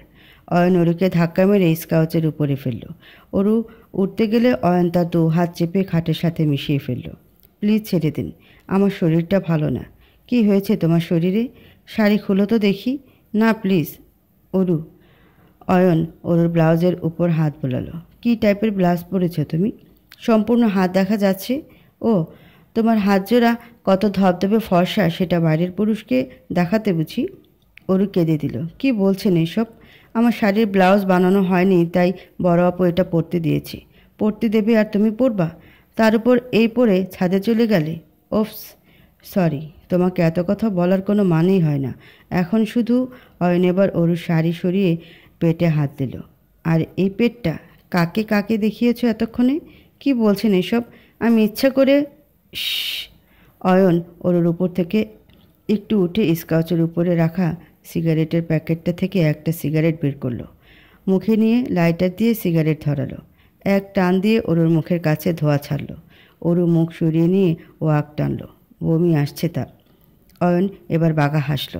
অয়ন অরুকে ধাক্কা মেরে স্কাউচের উপরে ফেলল। অরু উঠতে গেলে অয়ন তার 2 হাত চেপে খাটের সাথে মিশিয়ে ফেলল। প্লিজ ছেড়ে দিন, আমার শরীরটা ভালো না। কি হয়েছে তোমার শরীরে? শাড়ি খুলো তো দেখি। না প্লিজ। অরু। অয়ন অরুর ব্লাউজের উপর হাত বোলালো। কী টাইপের ব্লাউজ পরেছো তুমি? সম্পূর্ণ হাত দেখা যাচ্ছে। ও, তোমার হাত জোড়া কত ধবধবে ফর্সা সেটা বাইরের পুরুষকে দেখাতে বুঝি? অরু কেঁদে দিল। কি বলছেন এসব? আমার শাড়ির ব্লাউজ বানানো হয়নি, তাই বড় আপু এটা পরতে দিয়েছে। পরতে দেবে আর তুমি পরবা? তার উপর এই পরে ছাদে চলে গেলে। ওফস, সরি, তোমাকে এত কথা বলার কোনো মানেই হয় না। এখন শুধু অয়ন এবার অরুর শাড়ি সরিয়ে পেটে হাত দিল। আর এই পেটটা কাকে কাকে দেখিয়েছ এতক্ষণে? কি বলছেন এসব? আমি ইচ্ছা করে। অয়ন অরুর উপর থেকে একটু উঠে স্কাউচের উপরে রাখা সিগারেটের প্যাকেটটা থেকে একটা সিগারেট বের করলো। মুখে নিয়ে লাইটার দিয়ে সিগারেট ধরালো। এক টান দিয়ে অরুর মুখের কাছে ধোঁয়া ছাড়লো। অরু মুখ সরিয়ে নিয়ে ও আগ টানলো। বমি আসছে তার। অয়ন এবার বাঁকা হাসলো।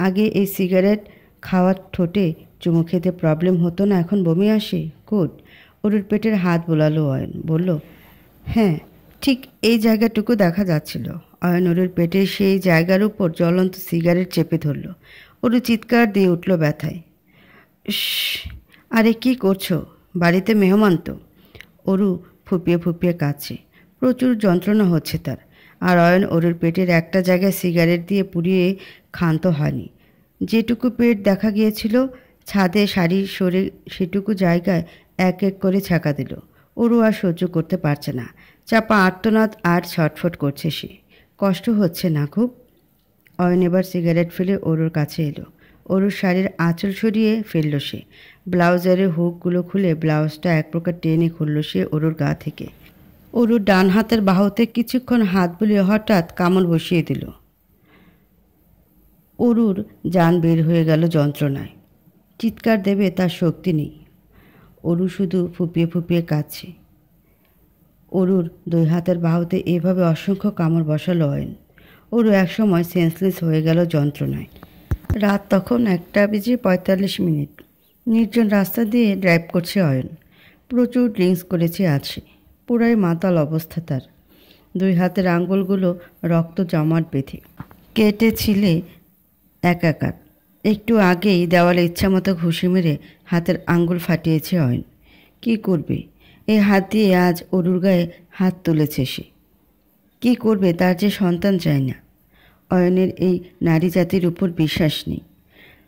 আগে এই সিগারেট খাওয়ার ঠোঁটে চুমু খেতে প্রবলেম হতো না, এখন বমি আসে? গুড। অরুর পেটের হাত বোলালো অয়ন। বলল, হ্যাঁ, ঠিক এই জায়গাটুকু দেখা যাচ্ছিল। অয়ন অরুর পেটের সেই জায়গার উপর জ্বলন্ত সিগারেট চেপে ধরল। অরু চিৎকার দিয়ে উঠল ব্যথায়। আরে কি করছো? বাড়িতে মেহমান তো। অরু ফুপিয়ে ফুপিয়ে কাঁদছে। প্রচুর যন্ত্রণা হচ্ছে তার। আর অয়ন অরুর পেটের একটা জায়গায় সিগারেট দিয়ে পুড়িয়ে ক্ষান্ত হয়নি। যেটুকু পেট দেখা গিয়েছিল ছাদে শাড়ি সরে সেটুকু জায়গায় এক এক করে ছ্যাঁকা দিল। অরু আর সহ্য করতে পারছে না। চাপা আর্তনাদ আর ছটফট করছে সে। কষ্ট হচ্ছে না খুব? অয়ন এবার সিগারেট ফেলে অরুর কাছে এলো। অরুর শাড়ির আঁচল সরিয়ে ফেলল সে। ব্লাউজের হুকগুলো খুলে ব্লাউজটা এক প্রকার টেনে খুলল সে অরুর গা থেকে। অরুর ডান হাতের বাহুতে কিছুক্ষণ হাত বুলিয়ে হঠাৎ কামড় বসিয়ে দিল। অরুর জান বের হয়ে গেল যন্ত্রণায়। চিৎকার দেবে তার শক্তি নেই। অরু শুধু ফুপিয়ে ফুপিয়ে কাঁদছে। অরুর দুই হাতের বাহুতে এভাবে অসংখ্য কামড় বসালো অয়ন। অরু একসময় সেন্সলেস হয়ে গেল যন্ত্রণায়। রাত তখন 1:45। নির্জন রাস্তা দিয়ে ড্রাইভ করছে অয়ন। প্রচুর ড্রিঙ্কস করেছে আজ সে। পুরাই মাতাল অবস্থা তার। দুই হাতের আঙ্গুলগুলো রক্ত জমাট বেঁধে কেটে ছিলে একাকার। একটু আগেই দেওয়ালে ইচ্ছামতো ঘুষি মেরে হাতের আঙ্গুল ফাটিয়েছে অয়ন। কি করবে? এই হাত দিয়ে আজ অরুর গায়ে হাত তুলেছে সে। কি করবে? তার যে সন্তান চায় না। অয়নের এই নারী জাতির উপর বিশ্বাস নেই।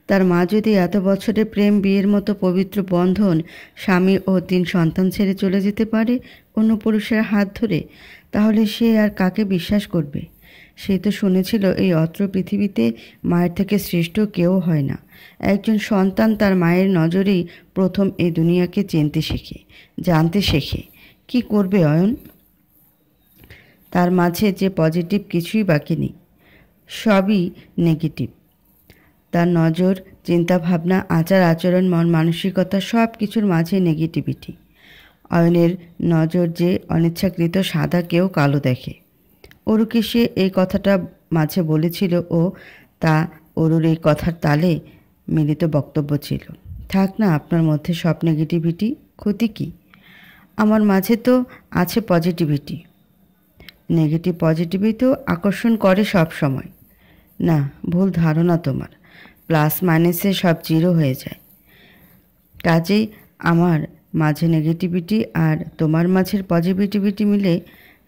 তার মা যদি এত বছরের প্রেম বিয়ের মতো পবিত্র বন্ধন স্বামী ও 3 সন্তান ছেড়ে চলে যেতে পারে অন্য পুরুষের হাত ধরে, তাহলে সে আর কাকে বিশ্বাস করবে? সে তো শুনেছিল এই অত্র পৃথিবীতে মায়ের থেকে শ্রেষ্ঠ কেউ হয় না। একজন সন্তান তার মায়ের নজরেই প্রথম এই দুনিয়াকে চিনতে শেখে, জানতে শেখে। কি করবে অয়ন? তার মাঝে যে পজিটিভ কিছুই বাকি নেই, সবই নেগেটিভ। তার নজর, চিন্তাভাবনা, আচার আচরণ, মন মানসিকতা সব কিছুর মাঝে নেগেটিভিটি। অয়নের নজর যে অনিচ্ছাকৃত সাদা কেউ কালো দেখে। অরুকে সে এই কথাটা মাঝে বলেছিল ও তা অরুর এই কথার তালে মিলিত বক্তব্য ছিল। থাক না আপনার মধ্যে সব নেগেটিভিটি, ক্ষতি কি? আমার মাঝে তো আছে পজিটিভিটি। নেগেটিভ পজিটিভই তো আকর্ষণ করে সব সময়। না, ভুল ধারণা তোমার। প্লাস মাইনাসে সব জিরো হয়ে যায়। কাজেই আমার মাঝে নেগেটিভিটি আর তোমার মাঝের পজিটিভিটি মিলে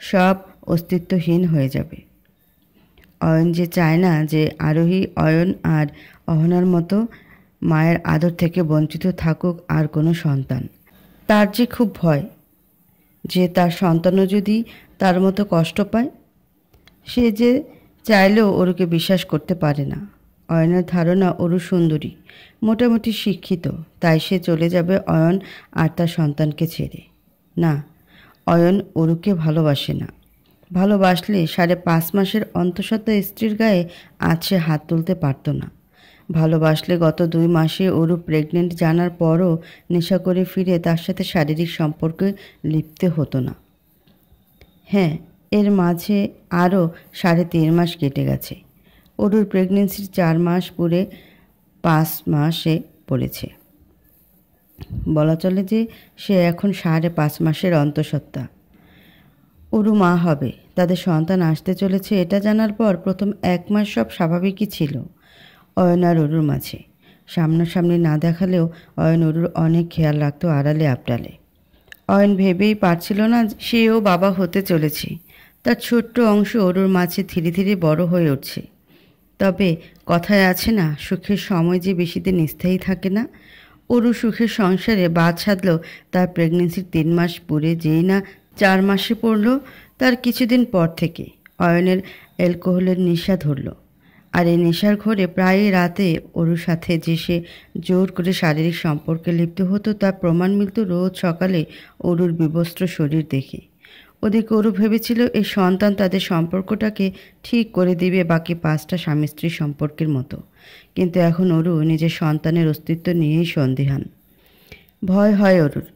সব অস্তিত্বহীন হয়ে যাবে। অয়ন যে চায় না যে আরোহী অয়ন আর অহনার মতো মায়ের আদর থেকে বঞ্চিত থাকুক আর কোনো সন্তান। তার যে খুব ভয় যে তার সন্তানও যদি তার মতো কষ্ট পায়। সে যে চাইলেও অরুকে বিশ্বাস করতে পারে না। অয়নের ধারণা অরু সুন্দরী, মোটামুটি শিক্ষিত, তাই সে চলে যাবে অয়ন আর তার সন্তানকে ছেড়ে। না, অয়ন অরুকে ভালোবাসে না। ভালোবাসলে 5.5 মাসের অন্তঃসত্ত্বা স্ত্রীর গায়ে আজ সে হাত তুলতে পারত না। ভালোবাসলে গত 2 মাসে অরু প্রেগনেন্ট জানার পরও নেশা করে ফিরে তার সাথে শারীরিক সম্পর্কে লিপ্ত হতো না। হ্যাঁ, এর মাঝে আরও 3.5 মাস কেটে গেছে। অরুর প্রেগনেন্সির 4 মাস পুরে 5 মাসে পড়েছে। বলা চলে যে সে এখন 5.5 মাসের অন্তঃসত্ত্বা। অরু মা হবে, তাদের সন্তান আসতে চলেছে এটা জানার পর প্রথম 1 মাস সব স্বাভাবিকই ছিল অয়ন আর অরুর মাঝে। সামনাসামনি না দেখালেও অয়ন অরুর অনেক খেয়াল রাখতো আড়ালে আবডালে। অয়ন ভেবেই পারছিল না সেও বাবা হতে চলেছে। তার ছোট্ট অংশ অরুর মাঝে ধীরে ধীরে বড় হয়ে উঠছে। তবে কথায় আছে না, সুখের সময় যে বেশি দিন স্থায়ী থাকে না। অরু সুখের সংসারে বাদ সাধলেও তার প্রেগনেন্সির 3 মাস পুরে যেই না 4 মাসে পড়ল, তার কিছুদিন পর থেকে অয়নের অ্যালকোহলের নেশা ধরল। আর এই নেশার ঘরে প্রায় রাতে অরুর সাথে যে সে জোর করে শারীরিক সম্পর্কে লিপ্ত হতো তার প্রমাণ মিলত রোজ সকালে অরুর বিবস্ত্র শরীর দেখে। ওদিকে অরু ভেবেছিল এই সন্তান তাদের সম্পর্কটাকে ঠিক করে দিবে বাকি 5টা স্বামী স্ত্রীর সম্পর্কের মতো। কিন্তু এখন অরু নিজের সন্তানের অস্তিত্ব নিয়েই সন্দিহান। ভয় হয় অরুর,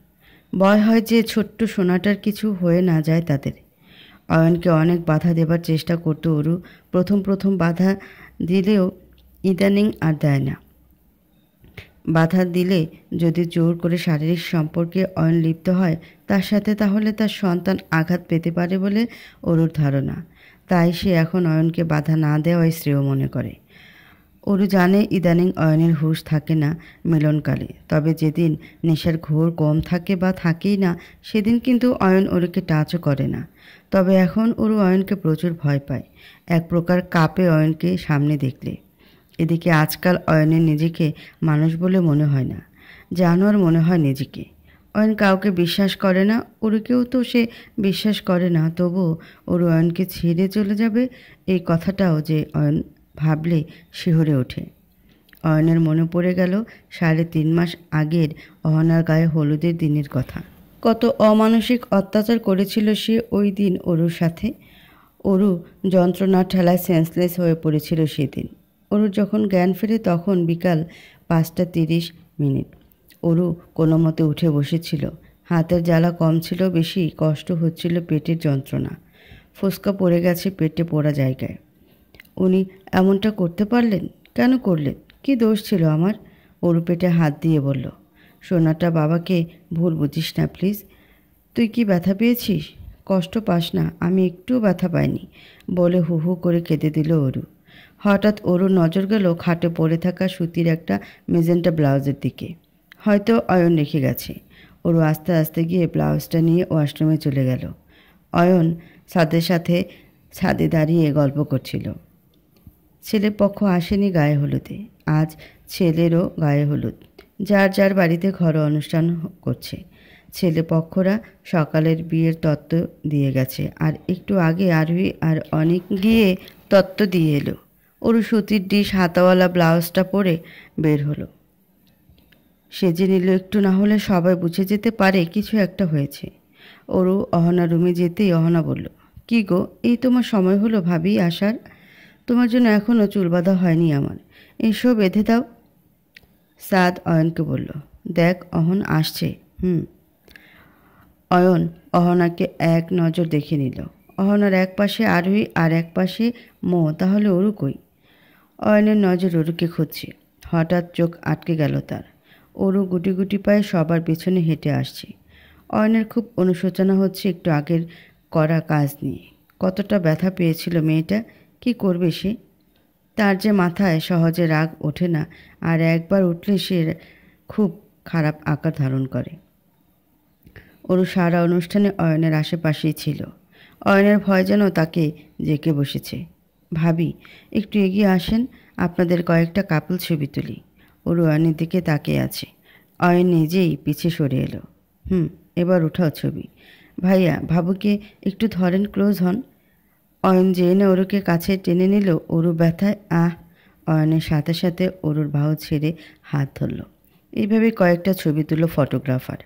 ভয় হয় যে ছোট্ট সোনাটার কিছু হয়ে না যায় তাদের। অয়নকে অনেক বাধা দেবার চেষ্টা করতো অরু। প্রথম বাধা দিলেও ইদানিং আর দেয় না। বাধা দিলে যদি জোর করে শারীরিক সম্পর্কে অয়ন লিপ্ত হয় তার সাথে, তাহলে তার সন্তান আঘাত পেতে পারে বলে অরুর ধারণা। তাই সে এখন অয়নকে বাধা না দেওয়াই শ্রেয় মনে করে। অরু জানে ইদানিং অয়নের হুঁশ থাকে না মিলনকালে, তবে যেদিন নেশার ঘোর কম থাকে বা থাকেই না সেদিন কিন্তু অয়ন অরুকে টাচও করে না। তবে এখন অরু অয়নকে প্রচুর ভয় পায়, এক প্রকার কাঁপে অয়নকে সামনে দেখলে। এদিকে আজকাল অয়নের নিজেকে মানুষ বলে মনে হয় না, জানোয়ার মনে হয় নিজেকে। অয়ন কাউকে বিশ্বাস করে না, অরুকেও তো সে বিশ্বাস করে না। তবুও অরু অয়নকে ছেড়ে চলে যাবে এই কথাটাও যে অয়ন ভাবলে শিহরে ওঠে। অয়নের মনে পড়ে গেল 3.5 মাস আগের অহনার গায়ে হলুদের দিনের কথা। কত অমানসিক অত্যাচার করেছিল সে ওই দিন অরুর সাথে। অরু যন্ত্রণার ঠেলায় সেন্সলেস হয়ে পড়েছিল সেদিন। অরুর যখন জ্ঞান ফেরে তখন বিকাল 5:30। অরু কোনো মতে উঠে বসেছিল। হাতের জ্বালা কম ছিল, বেশি কষ্ট হচ্ছিল পেটের যন্ত্রণা। ফোসকা পড়ে গেছে পেটে পোড়া জায়গায়। উনি এমনটা করতে পারলেন? কেন করলেন? কি দোষ ছিল আমার? অরু পেটে হাত দিয়ে বলল, সোনাটা বাবাকে ভুল বুঝিস না প্লিজ। তুই কি ব্যথা পেয়েছিস? কষ্ট পাস না, আমি একটুও ব্যথা পাইনি বলে হু হু করে কেঁদে দিল অরু। হঠাৎ অরুর নজর গেল খাটে পড়ে থাকা সুতির একটা মেজেন্টা ব্লাউজের দিকে। হয়তো অয়ন রেখে গেছে। অরু আস্তে আস্তে গিয়ে ব্লাউজটা নিয়ে ওয়াশরুমে চলে গেল। অয়ন সাদের সাথে ছাদে দাঁড়িয়ে গল্প করছিল। ছেলে পক্ষ আসেনি গায়ে হলুদে, আজ ছেলেরও গায়ে হলুদ। যার যার বাড়িতে ঘরোয়া অনুষ্ঠান করছে। ছেলে পক্ষরা সকালের বিয়ের তত্ত্ব দিয়ে গেছে, আর একটু আগে আরোহী আর অনেক গিয়ে তত্ত্ব দিয়ে এলো। অরু সুতির ডিশ হাতাওয়ালা ব্লাউজটা পরে বের হলো। সেজে নিল একটু, না হলে সবাই বুঝে যেতে পারে কিছু একটা হয়েছে। অরু অহনা রুমে যেতেই অহনা বলল, কি গো, এই তোমার সময় হলো ভাবি আসার? তোমার জন্য এখনও চুল বাঁধা হয়নি আমার, এসো বেঁধে দাও। সাদ অয়নকে বলল, দেখ অহন আসছে। অয়ন অহনাকে এক নজর দেখে নিল। অহনার এক পাশে আরোহী আর এক পাশে মো, তাহলে অরু কই? অয়নের নজর অরুকে খুঁজছে। হঠাৎ চোখ আটকে গেল তার। অরু গুটি গুটি পায়ে সবার পেছনে হেঁটে আসছে। অয়নের খুব অনুশোচনা হচ্ছে একটু আগের করা কাজ নিয়ে। কতটা ব্যথা পেয়েছিল মেয়েটা, কি করবে সে? তার যে মাথায় সহজে রাগ ওঠে না, আর একবার উঠলে সে খুব খারাপ আকার ধারণ করে। অরু সারা অনুষ্ঠানে অয়নের আশেপাশেই ছিল। অয়নের ভয় যেন তাকে জেঁকে বসেছে। ভাবি, একটু এগিয়ে আসেন, আপনাদের কয়েকটা কাপল ছবি তুলি। অরু অয়নের দিকে তাকিয়ে আছে। অয়ন নিজেই পিছে সরে এলো। এবার উঠাও ছবি। ভাইয়া, ভাবুকে একটু ধরেন, ক্লোজ হন। অয়ন যে এনে অরুকে কাছে টেনে নিল। অরু ব্যথায় অয়নের সাথে সাথে অরুর বাহু ছেড়ে হাত ধরল। এইভাবে কয়েকটা ছবি তুলল ফটোগ্রাফার।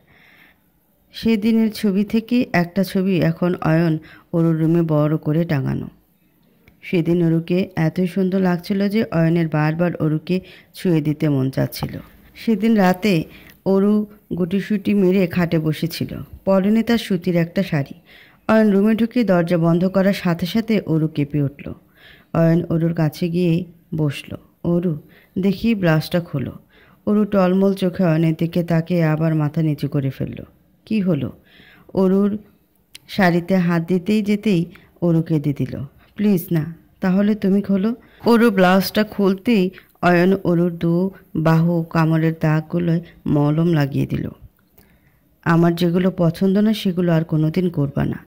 সেদিনের ছবি থেকে একটা ছবি এখন অয়ন অরুর রুমে বড় করে টাঙানো। সেদিন অরুকে এতই সুন্দর লাগছিল যে অয়নের বারবার অরুকে ছুঁয়ে দিতে মন চাচ্ছিল। সেদিন রাতে অরু গুটিসুটি মেরে খাটে বসেছিল, পরনে তার সুতির একটা শাড়ি। অয়ন রুমে ঢুকে দরজা বন্ধ করার সাথে সাথে অরু কেঁপে উঠল। অয়ন অরুর কাছে গিয়ে বসল। অরু, দেখি ব্লাউজটা খোলো। অরু টলমল চোখে অয়নের দিকে তাকিয়ে আবার মাথা নিচু করে ফেলল। কি হলো? অরুর শাড়িতে হাত দিতেই যেতেই অরু কেঁদে দিল। প্লিজ না, তাহলে তুমি খোলো। অরু ব্লাউজটা খুলতেই অয়ন অরুর দু বাহু কামড়ের দাগগুলোয় মলম লাগিয়ে দিল। আমার যেগুলো পছন্দ না সেগুলো আর কোনোদিন করবা না।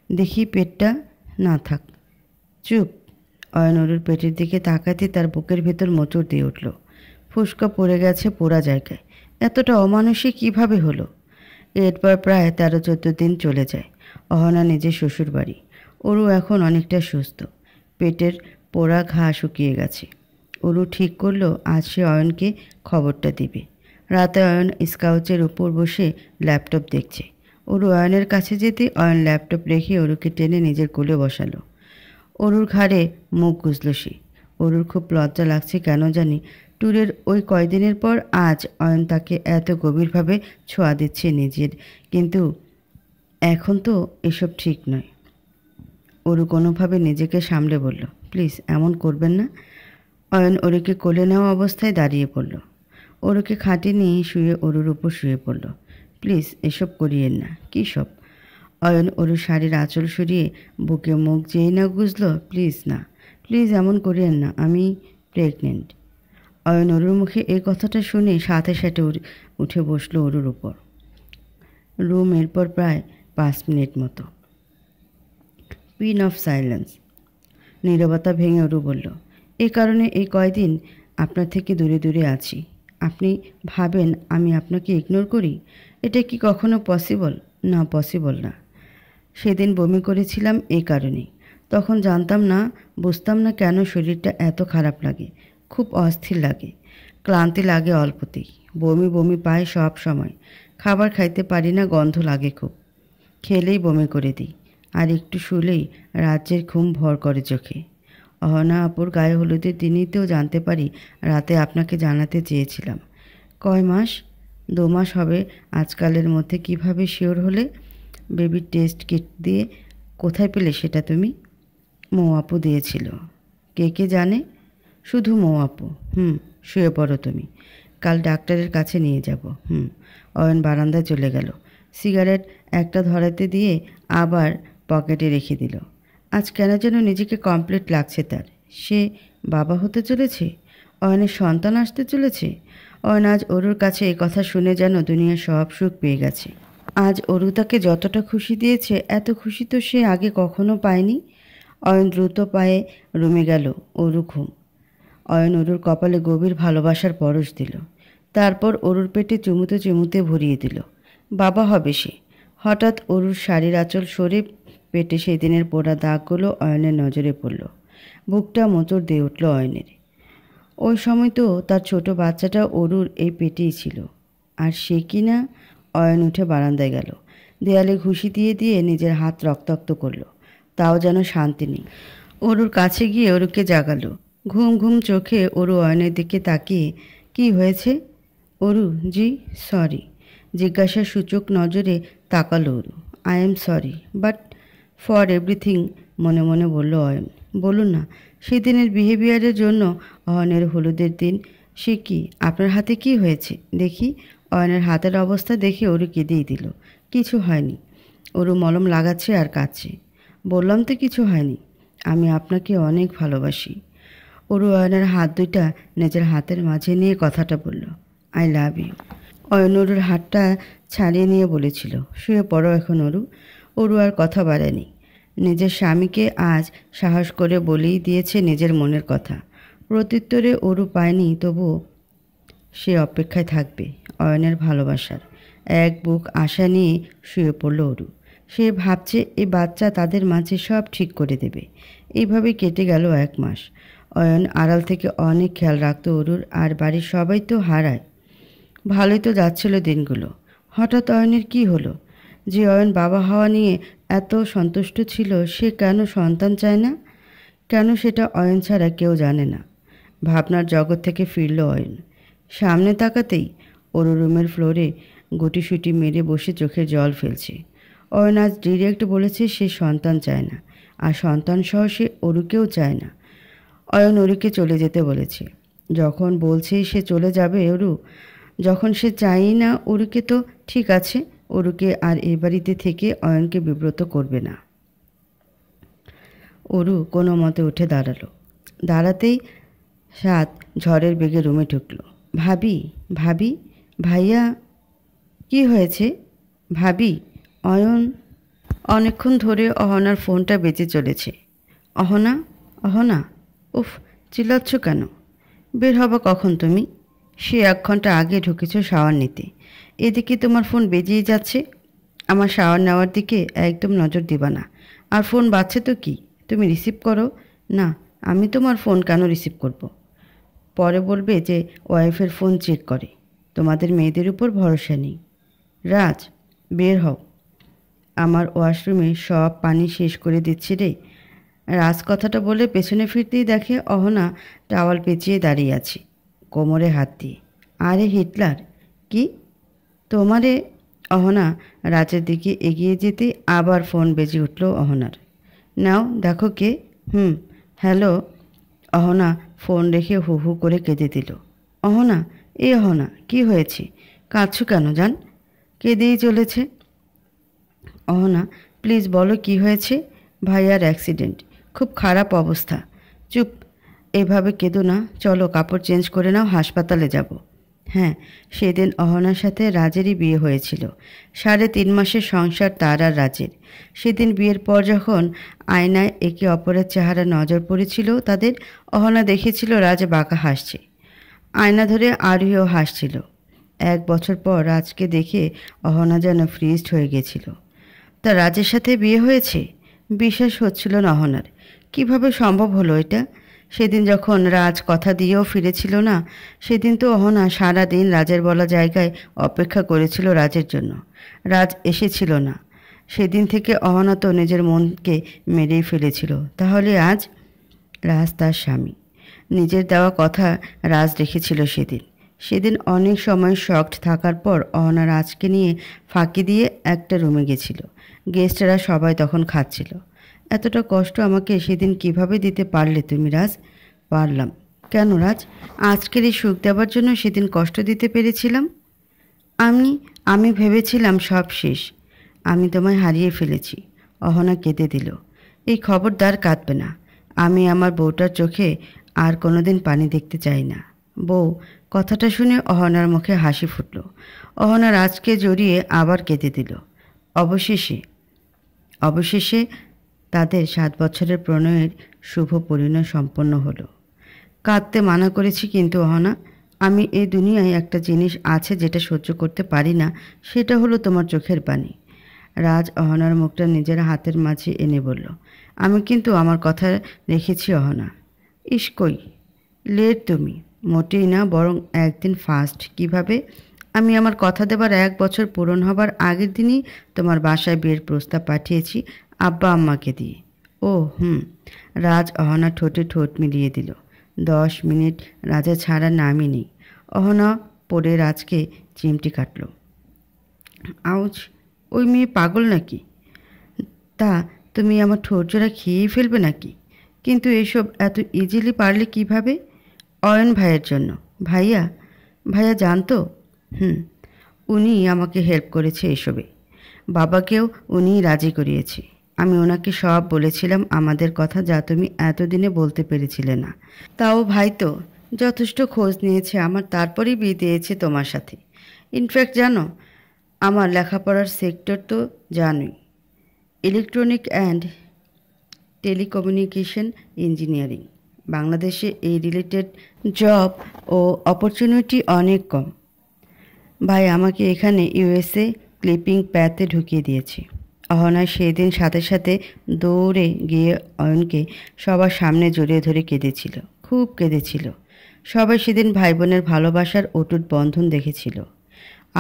দেখি পেটটা। না থাক, চুপ। অয়ন অরুর পেটের দিকে তাকাতে তার বুকের ভেতর মোচড় দিয়ে উঠল। ফুসকা পড়ে গেছে পোড়া জায়গায়। এতটা অমানুষিক কিভাবে হলো? এরপর প্রায় 13-14 দিন চলে যায়। অহনা নিজের শ্বশুর বাড়ি। অরু এখন অনেকটা সুস্থ। পেটের পোড়া ঘা শুকিয়ে গেছে। অরু ঠিক করলো আজ সে অয়নকে খবরটা দিবে। রাতে অয়ন স্কাউচের উপর বসে ল্যাপটপ দেখছে। অরু অয়নের কাছে যেতে অয়ন ল্যাপটপ রেখে অরুকে টেনে নিজের কোলে বসালো। অরুর ঘাড়ে মুখ গুজল সে। অরুর খুব লজ্জা লাগছে কেন জানি। ট্যুরের ওই কয়দিনের পর আজ অয়ন তাকে এত গভীরভাবে ছোঁয়া দিচ্ছে নিজের, কিন্তু এখন তো এসব ঠিক নয়। অরু কোনোভাবে নিজেকে সামলে বলল, প্লিজ এমন করবেন না। অয়ন অরুকে কোলে নেওয়া অবস্থায় দাঁড়িয়ে পড়ল। অরুকে খাটে নিয়ে শুয়ে অরুর উপর শুয়ে পড়ল। প্লিজ এসব করিয়েন না। কী সব? অয়ন অরুর শাড়ির আঁচল সরিয়ে বুকে মুখ যেই না গুজল, প্লিজ না, প্লিজ এমন করিয়েন না, আমি প্রেগনেন্ট। অয়ন অরুর মুখে এই কথাটা শুনে সাথে সাথে উঠে বসলো অরুর উপর। রুম এরপর প্রায় 5 মিনিট মতো পিন অফ সাইলেন্স। নীরবতা ভেঙে অরু বলল, এই কারণে এই কয়দিন আপনার থেকে দূরে দূরে আছি। আপনি ভাবেন আমি আপনাকে ইগনোর করি? এটা কি কখনো পসিবল? না, পসিবল না। সেদিন বমি করেছিলাম এই কারণেই। তখন জানতাম না, বুঝতাম না কেন শরীরটা এত খারাপ লাগে। খুব অস্থির লাগে, ক্লান্তি লাগে অল্পতেই, বমি বমি পায় সব সময়। খাবার খাইতে পারি না, গন্ধ লাগে খুব, খেলেই বমি করে দিই। আর একটু শুলেই রাজ্যের ঘুম ভর করে চোখে। অহনা আপুর গায়ে হলুদের দিনই তো জানতে পারি রাতে আপনাকে জানাতে চেয়েছিলাম। কয় মাস? 2 মাস হবে আজকালের মধ্যে। কিভাবে শিওর হলে? বেবির টেস্ট কিট দিয়ে। কোথায় পেলে সেটা তুমি? মৌ আপু দিয়েছিল। কে কে জানে? শুধু মৌ আপু। শুয়ে পড়ো তুমি, কাল ডাক্তারের কাছে নিয়ে যাব। অয়ন বারান্দায় চলে গেল। সিগারেট একটা ধরাতে দিয়ে আবার পকেটে রেখে দিল। আজ কেন যেন নিজেকে কমপ্লিট লাগছে তার। সে বাবা হতে চলেছে, অয়নের সন্তান আসতে চলেছে। অয়ন আজ অরুর কাছে এই কথা শুনে যেন দুনিয়ার সব সুখ পেয়ে গেছে। আজ অরু তাকে যতটা খুশি দিয়েছে এত খুশি তো সে আগে কখনো পায়নি। অয়ন দ্রুত পায়ে রুমে গেল। অরু ঘুম। অয়ন অরুর কপালে গভীর ভালোবাসার পরশ দিল। তারপর অরুর পেটে চুমুতে চুমুতে ভরিয়ে দিল। বাবা হবে সে। হঠাৎ অরুর শাড়ির আঁচল সরে পেটে সেই দিনের পোড়া দাগগুলো অয়নের নজরে পড়ল। বুকটা মোচড় দিয়ে উঠল অয়নের। ওই সময় তো তার ছোট বাচ্চাটা অরুর এই পেটেই ছিল। আর সে কি না? অয়ন উঠে বারান্দায় গেল। দেয়ালে ঘুষি দিয়ে দিয়ে নিজের হাত রক্তাক্ত করল। তাও যেন শান্তি নেই। অরুর কাছে গিয়ে অরুকে জাগালো। ঘুম ঘুম চোখে অরু অয়নের দিকে তাকিয়ে, কি হয়েছে? অরু, জি সরি। জিজ্ঞাসার সূচক নজরে তাকালো Aru. I am sorry but for everything, মনে মনে বলল অয়ন। বলুন না, সেদিনের বিহেভিয়ারের জন্য। অয়নের হলুদের দিন। সে কি? আপনার হাতে কি হয়েছে দেখি? অয়নের হাতের অবস্থা দেখে অরু কেঁদেই দিল। কিছু হয়নি। অরু মলম লাগাচ্ছে আর কাঁদছে। বললাম তো কিছু হয়নি। আমি আপনাকে অনেক ভালোবাসি। অরু অয়নের হাত দুইটা নিজের হাতের মাঝে নিয়ে কথাটা বলল, আই লাভ ইউ। অয়ন অরুর হাতটা ছাড়িয়ে নিয়ে বলেছিল, শুয়ে পড়ো এখন অরু। অরু আর কথা বাড়ায়নি। নিজের স্বামীকে আজ সাহস করে বলেই দিয়েছে নিজের মনের কথা। প্রত্যুত্তরে অরু পায়নি, তবুও সে অপেক্ষায় থাকবে অয়নের ভালোবাসার। এক বুক আশা নিয়ে শুয়ে পড়ল অরু। সে ভাবছে এই বাচ্চা তাদের মাঝে সব ঠিক করে দেবে। এইভাবে কেটে গেল 1 মাস। অয়ন আড়াল থেকে অনেক খেয়াল রাখত অরুর, আর বাড়ির সবাই তো হারায়। ভালোই তো যাচ্ছিল দিনগুলো। হঠাৎ অয়নের কি হলো যে অয়ন বাবা হওয়া নিয়ে এত সন্তুষ্ট ছিল? সে কেন সন্তান চায় না? কেন সেটা অয়ন ছাড়া কেউ জানে না। ভাবনার জগৎ থেকে ফিরল অয়ন। সামনে তাকাতেই অরু রুমের ফ্লোরে গুটিসুটি মেরে বসে চোখের জল ফেলছে। অয়ন আজ ডিরেক্ট বলেছে সে সন্তান চায় না, আর সন্তান সহ সে অরুকেও চায় না। অয়ন অরুকে চলে যেতে বলেছে। যখন বলছে সে চলে যাবে অরু, যখন সে চায়ই না অরুকে, তো ঠিক আছে, অরুকে আর এ বাড়িতে থেকে অয়নকে বিব্রত করবে না। অরু কোনো মতে উঠে দাঁড়ালো। দাঁড়াতেই সাত ঝড়ের বেগে রুমে ঢুকলো। ভাবি, ভাবি, ভাইয়া। কি হয়েছে ভাবি? অয়ন। অনেকক্ষণ ধরে অহনার ফোনটা বেজে চলেছে। অহনা, অহনা, উফ, চিল্লাচ্ছ কেন? বের হবা কখন তুমি? সে 1 ঘন্টা আগে ঢুকেছ শাওয়ার নিতে, এদিকে তোমার ফোন বেজেই যাচ্ছে। আমার শাওয়ার নেওয়ার দিকে একদম নজর দিবা না। আর ফোন বাজছে তো কি, তুমি রিসিভ করো না। আমি তোমার ফোন কেন রিসিভ করব? পরে বলবে যে ওয়াইফের ফোন চেক করে। তোমাদের মেয়েদের উপর ভরসা নেই। রাজ, বের হও। আমার ওয়াশরুমে সব পানি শেষ করে দিচ্ছি রে। রাজ কথাটা বলে পেছনে ফিরতেই দেখে অহনা টাওয়াল পেঁচিয়ে দাঁড়িয়ে আছে, কোমরে হাত দিয়ে। আরে হিটলার, কি তোমারে? অহনা রাজের দিকে এগিয়ে যেতে আবার ফোন বেজে উঠল অহনার। নাও দেখো কে। হ্যালো। অহনা ফোন রেখে হু হু করে কেঁদে দিল। অহনা, অহনা, কি হয়েছে? কাঁদছো কেন জান? কেঁদেই চলেছে। অহনা, প্লিজ বলো কি হয়েছে? ভাইয়ার অ্যাক্সিডেন্ট, খুব খারাপ অবস্থা। চুপ, এভাবে কেঁদো না, চলো কাপড় চেঞ্জ করে নাও, হাসপাতালে যাব। হ্যাঁ, সেদিন অহনার সাথে রাজেরই বিয়ে হয়েছিল। 3.5 মাসের সংসার তার আর রাজের। সেদিন বিয়ের পর যখন আয়নায় একে অপরের চেহারা নজর পড়েছিল তাদের, অহনা দেখেছিল রাজ বাঁকা হাসছে। আয়না ধরে আরুহিও হাসছিল। 1 বছর পর রাজকে দেখে অহনা যেন ফ্রিজড হয়ে গেছিল। তা রাজের সাথে বিয়ে হয়েছে? বিশ্বাস হচ্ছিল না অহনার। কিভাবে সম্ভব হলো এটা? সেদিন যখন রাজ কথা দিয়েও ফিরেছিল না, সেদিন তো অহনা সারাদিন রাজের বলা জায়গায় অপেক্ষা করেছিল রাজের জন্য। রাজ এসেছিল না। সেদিন থেকে অহনা তো নিজের মনকে মেরেই ফেলেছিল। তাহলে আজ? রাজ তার স্বামী, নিজের দেওয়া কথা রাজ রেখেছিল সেদিন। সেদিন অনেক সময় শকড থাকার পর অহনা রাজকে নিয়ে ফাঁকি দিয়ে একটা রুমে গেছিল। গেস্টরা সবাই তখন খাচ্ছিল। এতটা কষ্ট আমাকে সেদিন কিভাবে দিতে পারলে তুমি রাজ? পারলাম। কেন রাজ? আজকের এই সুখ দেওয়ার জন্য সেদিন কষ্ট দিতে পেরেছিলাম। আমি আমি ভেবেছিলাম সব শেষ, আমি তোমায় হারিয়ে ফেলেছি। অহনা কেঁদে দিল। এই খবরদার কাঁদবে না। আমি আমার বউটার চোখে আর কোনোদিন পানি দেখতে চাই না। বউ? কথাটা শুনে অহনার মুখে হাসি ফুটল। অহনা রাজকে জড়িয়ে আবার কেঁদে দিল। অবশেষে তাদের 7 বছরের প্রণয়ের শুভ পরিণয় সম্পন্ন হলো। কাঁদতে মানা করেছি কিন্তু অহনা, আমি এই দুনিয়ায় একটা জিনিস আছে যেটা সহ্য করতে পারি না, সেটা হলো তোমার চোখের পানি। রাজ অহনার মুখটা নিজের হাতের মাঝে এনে বলল, আমি কিন্তু আমার কথা রেখেছি অহনা। ইস কই, লেট তুমি। মোটেই না, বরং একদিন ফার্স্ট। কিভাবে? আমি আমার কথা দেবার 1 বছর পূরণ হবার আগের দিনই তোমার বাসায় বিয়ের প্রস্তাব পাঠিয়েছি আব্বা আম্মাকে দিয়ে। ও রাজ অহনা ঠোঁটে ঠোঁট মিলিয়ে দিল। 10 মিনিট রাজা ছাড়া নামই নেই। অহনা পড়ে রাজকে চিমটি কাটল। আউচ, ওই মেয়ে পাগল নাকি? তা তুমি আমার ঠোঁটজোড়া খেয়েই ফেলবে নাকি? কিন্তু এসব এত ইজিলি পারলে কিভাবে? অয়ন ভাইয়ের জন্য। ভাইয়া? ভাইয়া জানতো? উনি আমাকে হেল্প করেছে এসবে। বাবাকেও উনিই রাজি করিয়েছে। আমি ওনাকে সব বলেছিলাম আমাদের কথা, যা তুমি এতদিনে বলতে পেরেছিলে না। তাও ভাই তো যথেষ্ট খোঁজ নিয়েছে আমার, তারপরেই বিয়ে দিয়েছে তোমার সাথে। ইনফ্যাক্ট জানো, আমার লেখাপড়ার সেক্টর তো জানোই, ইলেকট্রনিক অ্যান্ড টেলিকমিউনিকেশন ইঞ্জিনিয়ারিং। বাংলাদেশে এই রিলেটেড জব ও অপরচুনিটি অনেক কম। ভাই আমাকে এখানে ইউএসএ ক্লিপিং প্যাতে ঢুকিয়ে দিয়েছে। অহনা সেদিন সাথে সাথে দৌড়ে গিয়ে অয়নকে সবার সামনে জড়িয়ে ধরে কেঁদেছিল, খুব কেঁদেছিল। সবাই সেদিন ভাই বোনের ভালোবাসার অটুট বন্ধন দেখেছিল।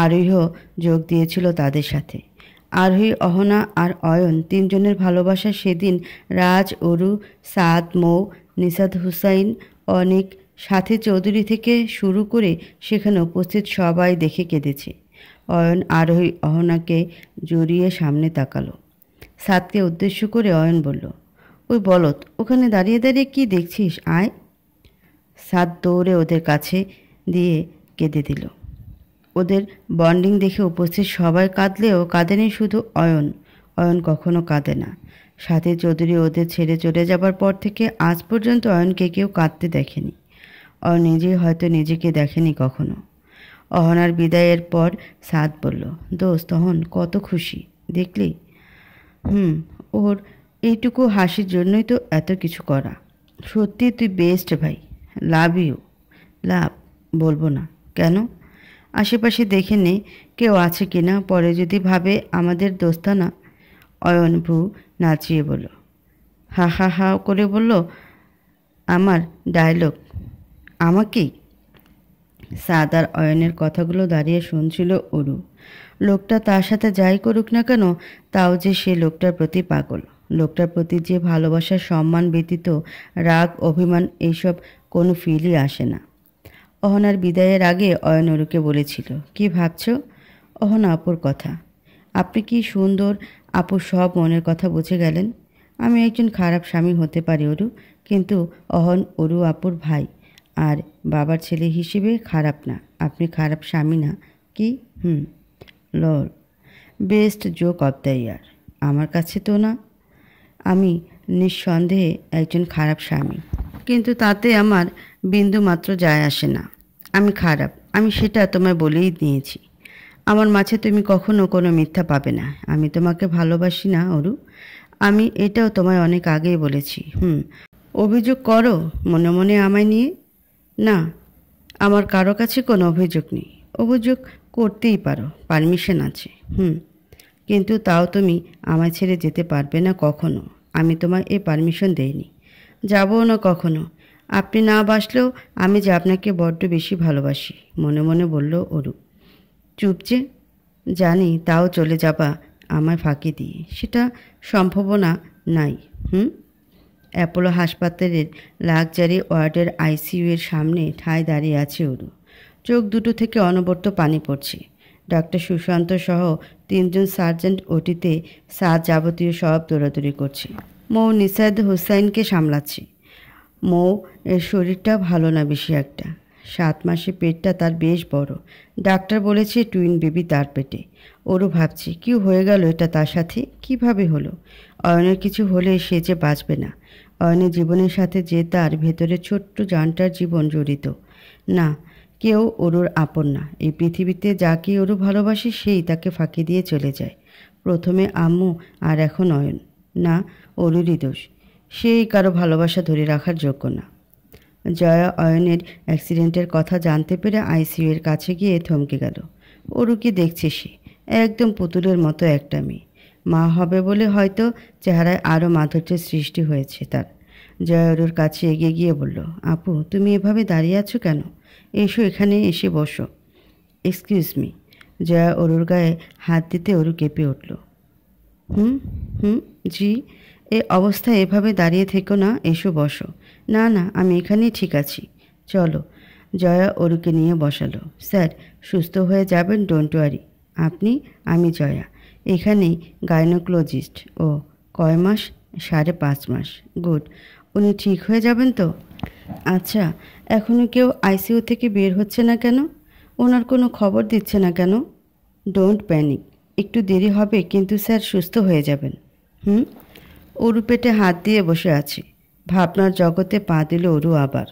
আরোহীও যোগ দিয়েছিল তাদের সাথে। আরোহী, অহনা আর অয়ন 3 জনের ভালোবাসা সেদিন রাজ, অরু, সাদ, মৌ, নিসাদ হুসাইন, অনিক, সাথী চৌধুরী থেকে শুরু করে সেখানে উপস্থিত সবাই দেখে কেঁদেছে। অয়ন আরোহী অহনাকে জড়িয়ে সামনে তাকালো। সাদকে উদ্দেশ্য করে অয়ন বলল, ওই বলত ওখানে দাঁড়িয়ে দাঁড়িয়ে কি দেখছিস, আয়। সাদ দৌড়ে ওদের কাছে দিয়ে কেঁদে দিল। ওদের বন্ডিং দেখে উপস্থিত সবাই কাঁদলেও কাঁদেনি শুধু অয়ন। অয়ন কখনো কাঁদে না। সাথী চৌধুরী ওদের ছেড়ে চলে যাবার পর থেকে আজ পর্যন্ত অয়নকে কেউ কাঁদতে দেখেনি। অয়ন নিজেই হয়তো নিজেকে দেখেনি কখনো। অহনার বিদায়ের পর সাদ বলল, দোস্ত অহন কত খুশি দেখলি? ওর এইটুকু হাসির জন্যই তো এত কিছু করা। সত্যি তুই বেস্ট ভাই, লাভ ইউ। লাভ বলবো না কেন? আশেপাশে দেখে নে কেউ আছে কিনা, পরে যদি ভাবে আমাদের দোস্তানা। অয়ন ভ্রু নাচিয়ে বলল, হা হা হা করে বলল, আমার ডায়লগ আমাকেই? সাদ আর অয়নের কথাগুলো দাঁড়িয়ে শুনছিল অরু। লোকটা তার সাথে যাই করুক না কেন, তাও যে সে লোকটার প্রতি পাগল। লোকটার প্রতি যে ভালোবাসার সম্মান ব্যতীত রাগ অভিমান এইসব কোনো ফিলই আসে না। অহনার বিদায়ের আগে অয়ন অরুকে বলেছিল, কি ভাবছো? অহনা আপুর কথা। আপনি কি সুন্দর আপুর সব মনের কথা বুঝে গেলেন। আমি একজন খারাপ স্বামী হতে পারি অরু, কিন্তু অহন অরু আপুর ভাই আর বাবার ছেলে হিসেবে খারাপ না। আপনি খারাপ স্বামী না কি? লল, best joke of the year. আমার কাছে তো না। আমি নিঃসন্দেহে একজন খারাপ স্বামী, কিন্তু তাতে আমার বিন্দু মাত্র যায় আসে না। আমি খারাপ, আমি সেটা তোমায় বলেই দিয়েছি। আমার মাঝে তুমি কখনো কোনো মিথ্যা পাবে না। আমি তোমাকে ভালোবাসি না অরু, আমি এটাও তোমায় অনেক আগেই বলেছি। অভিযোগ করো মনে মনে আমায় নিয়ে? না, আমার কারো কাছে কোনো অভিযোগ নেই। অভিযোগ করতেই পারো, পারমিশন আছে। কিন্তু তাও তুমি আমায় ছেড়ে যেতে পারবে না কখনো। আমি তোমায় এ পারমিশন দেইনি, যাবও না কখনো। আপনি না বাসলেও আমি যে আপনাকে বড্ড বেশি ভালোবাসি, মনে মনে বলল অরু। চুপ যে। জানি, তাও চলে যাবা আমায় ফাঁকি দিয়ে, সেটা সম্ভাবনা নাই। অ্যাপোলো হাসপাতালের লাক্সারি ওয়ার্ডের আইসিইউ এর সামনে ঠায় দাঁড়িয়ে আছে অরু। চোখ দুটো থেকে অনবরত পানি পড়ছে। ডাক্তার সুশান্ত সহ 3 জন সার্জেন্ট ওটিতে সাত যাবতীয় সব দৌড়াদৌড়ি করছে। মৌ নিসাদ হুসাইনকে সামলাচ্ছে। মৌ এর শরীরটা ভালো না বেশি একটা। 7 মাসে পেটটা তার বেশ বড়। ডাক্তার বলেছে টুইন বেবি তার পেটে। ওরও ভাবছে কি হয়ে গেল এটা তার সাথে, কিভাবে হলো। অয়নের কিছু হলে সে যে বাঁচবে না। অয়নের জীবনের সাথে যে তার ভেতরে ছোট্ট জানটার জীবন জড়িত। না, কেউ ওরুর আপন না। এই পৃথিবীতে যাকে ওরু ভালোবাসে সেই তাকে ফাঁকি দিয়ে চলে যায়। প্রথমে আম্মু আর এখন অয়ন। না, ওরুরই দোষ। সেই কারো ভালোবাসা ধরে রাখার যোগ্য না। জয়া অয়নের অ্যাক্সিডেন্টের কথা জানতে পেরে আইসিইউ এর কাছে গিয়ে থমকে গেল। অরুকে দেখছে সে, একদম পুতুলের মতো একটা মেয়ে। মা হবে বলে হয়তো চেহারায় আরও মাধুর্যের সৃষ্টি হয়েছে তার। জয়া অরুর কাছে এগিয়ে গিয়ে বলল, আপু তুমি এভাবে দাঁড়িয়ে আছো কেন? এসো, এখানে এসে বসো। Excuse me. জয়া অরুর গায়ে হাত দিতে অরু কেঁপে উঠল। জি। এ অবস্থায় এভাবে দাঁড়িয়ে থেকো না, এসো বসো। না না, আমি এখানেই ঠিক আছি, চলো। জয়া অরুকে নিয়ে বসালো। স্যার সুস্থ হয়ে যাবেন, ডোন্ট ওয়ারি। আপনি? আমি জয়া, এখানেই গাইনোকোলজিস্ট। ও কয় মাস? 5.5 মাস। গুড। উনি ঠিক হয়ে যাবেন তো? আচ্ছা, এখনও কেউ আইসিইউ থেকে বের হচ্ছে না কেন? ওনার কোনো খবর দিচ্ছে না কেন? ডোন্ট প্যানিক, একটু দেরি হবে কিন্তু স্যার সুস্থ হয়ে যাবেন। অরু পেটে হাত দিয়ে বসে আছে। ভাবনার জগতে পা দিল অরু আবার।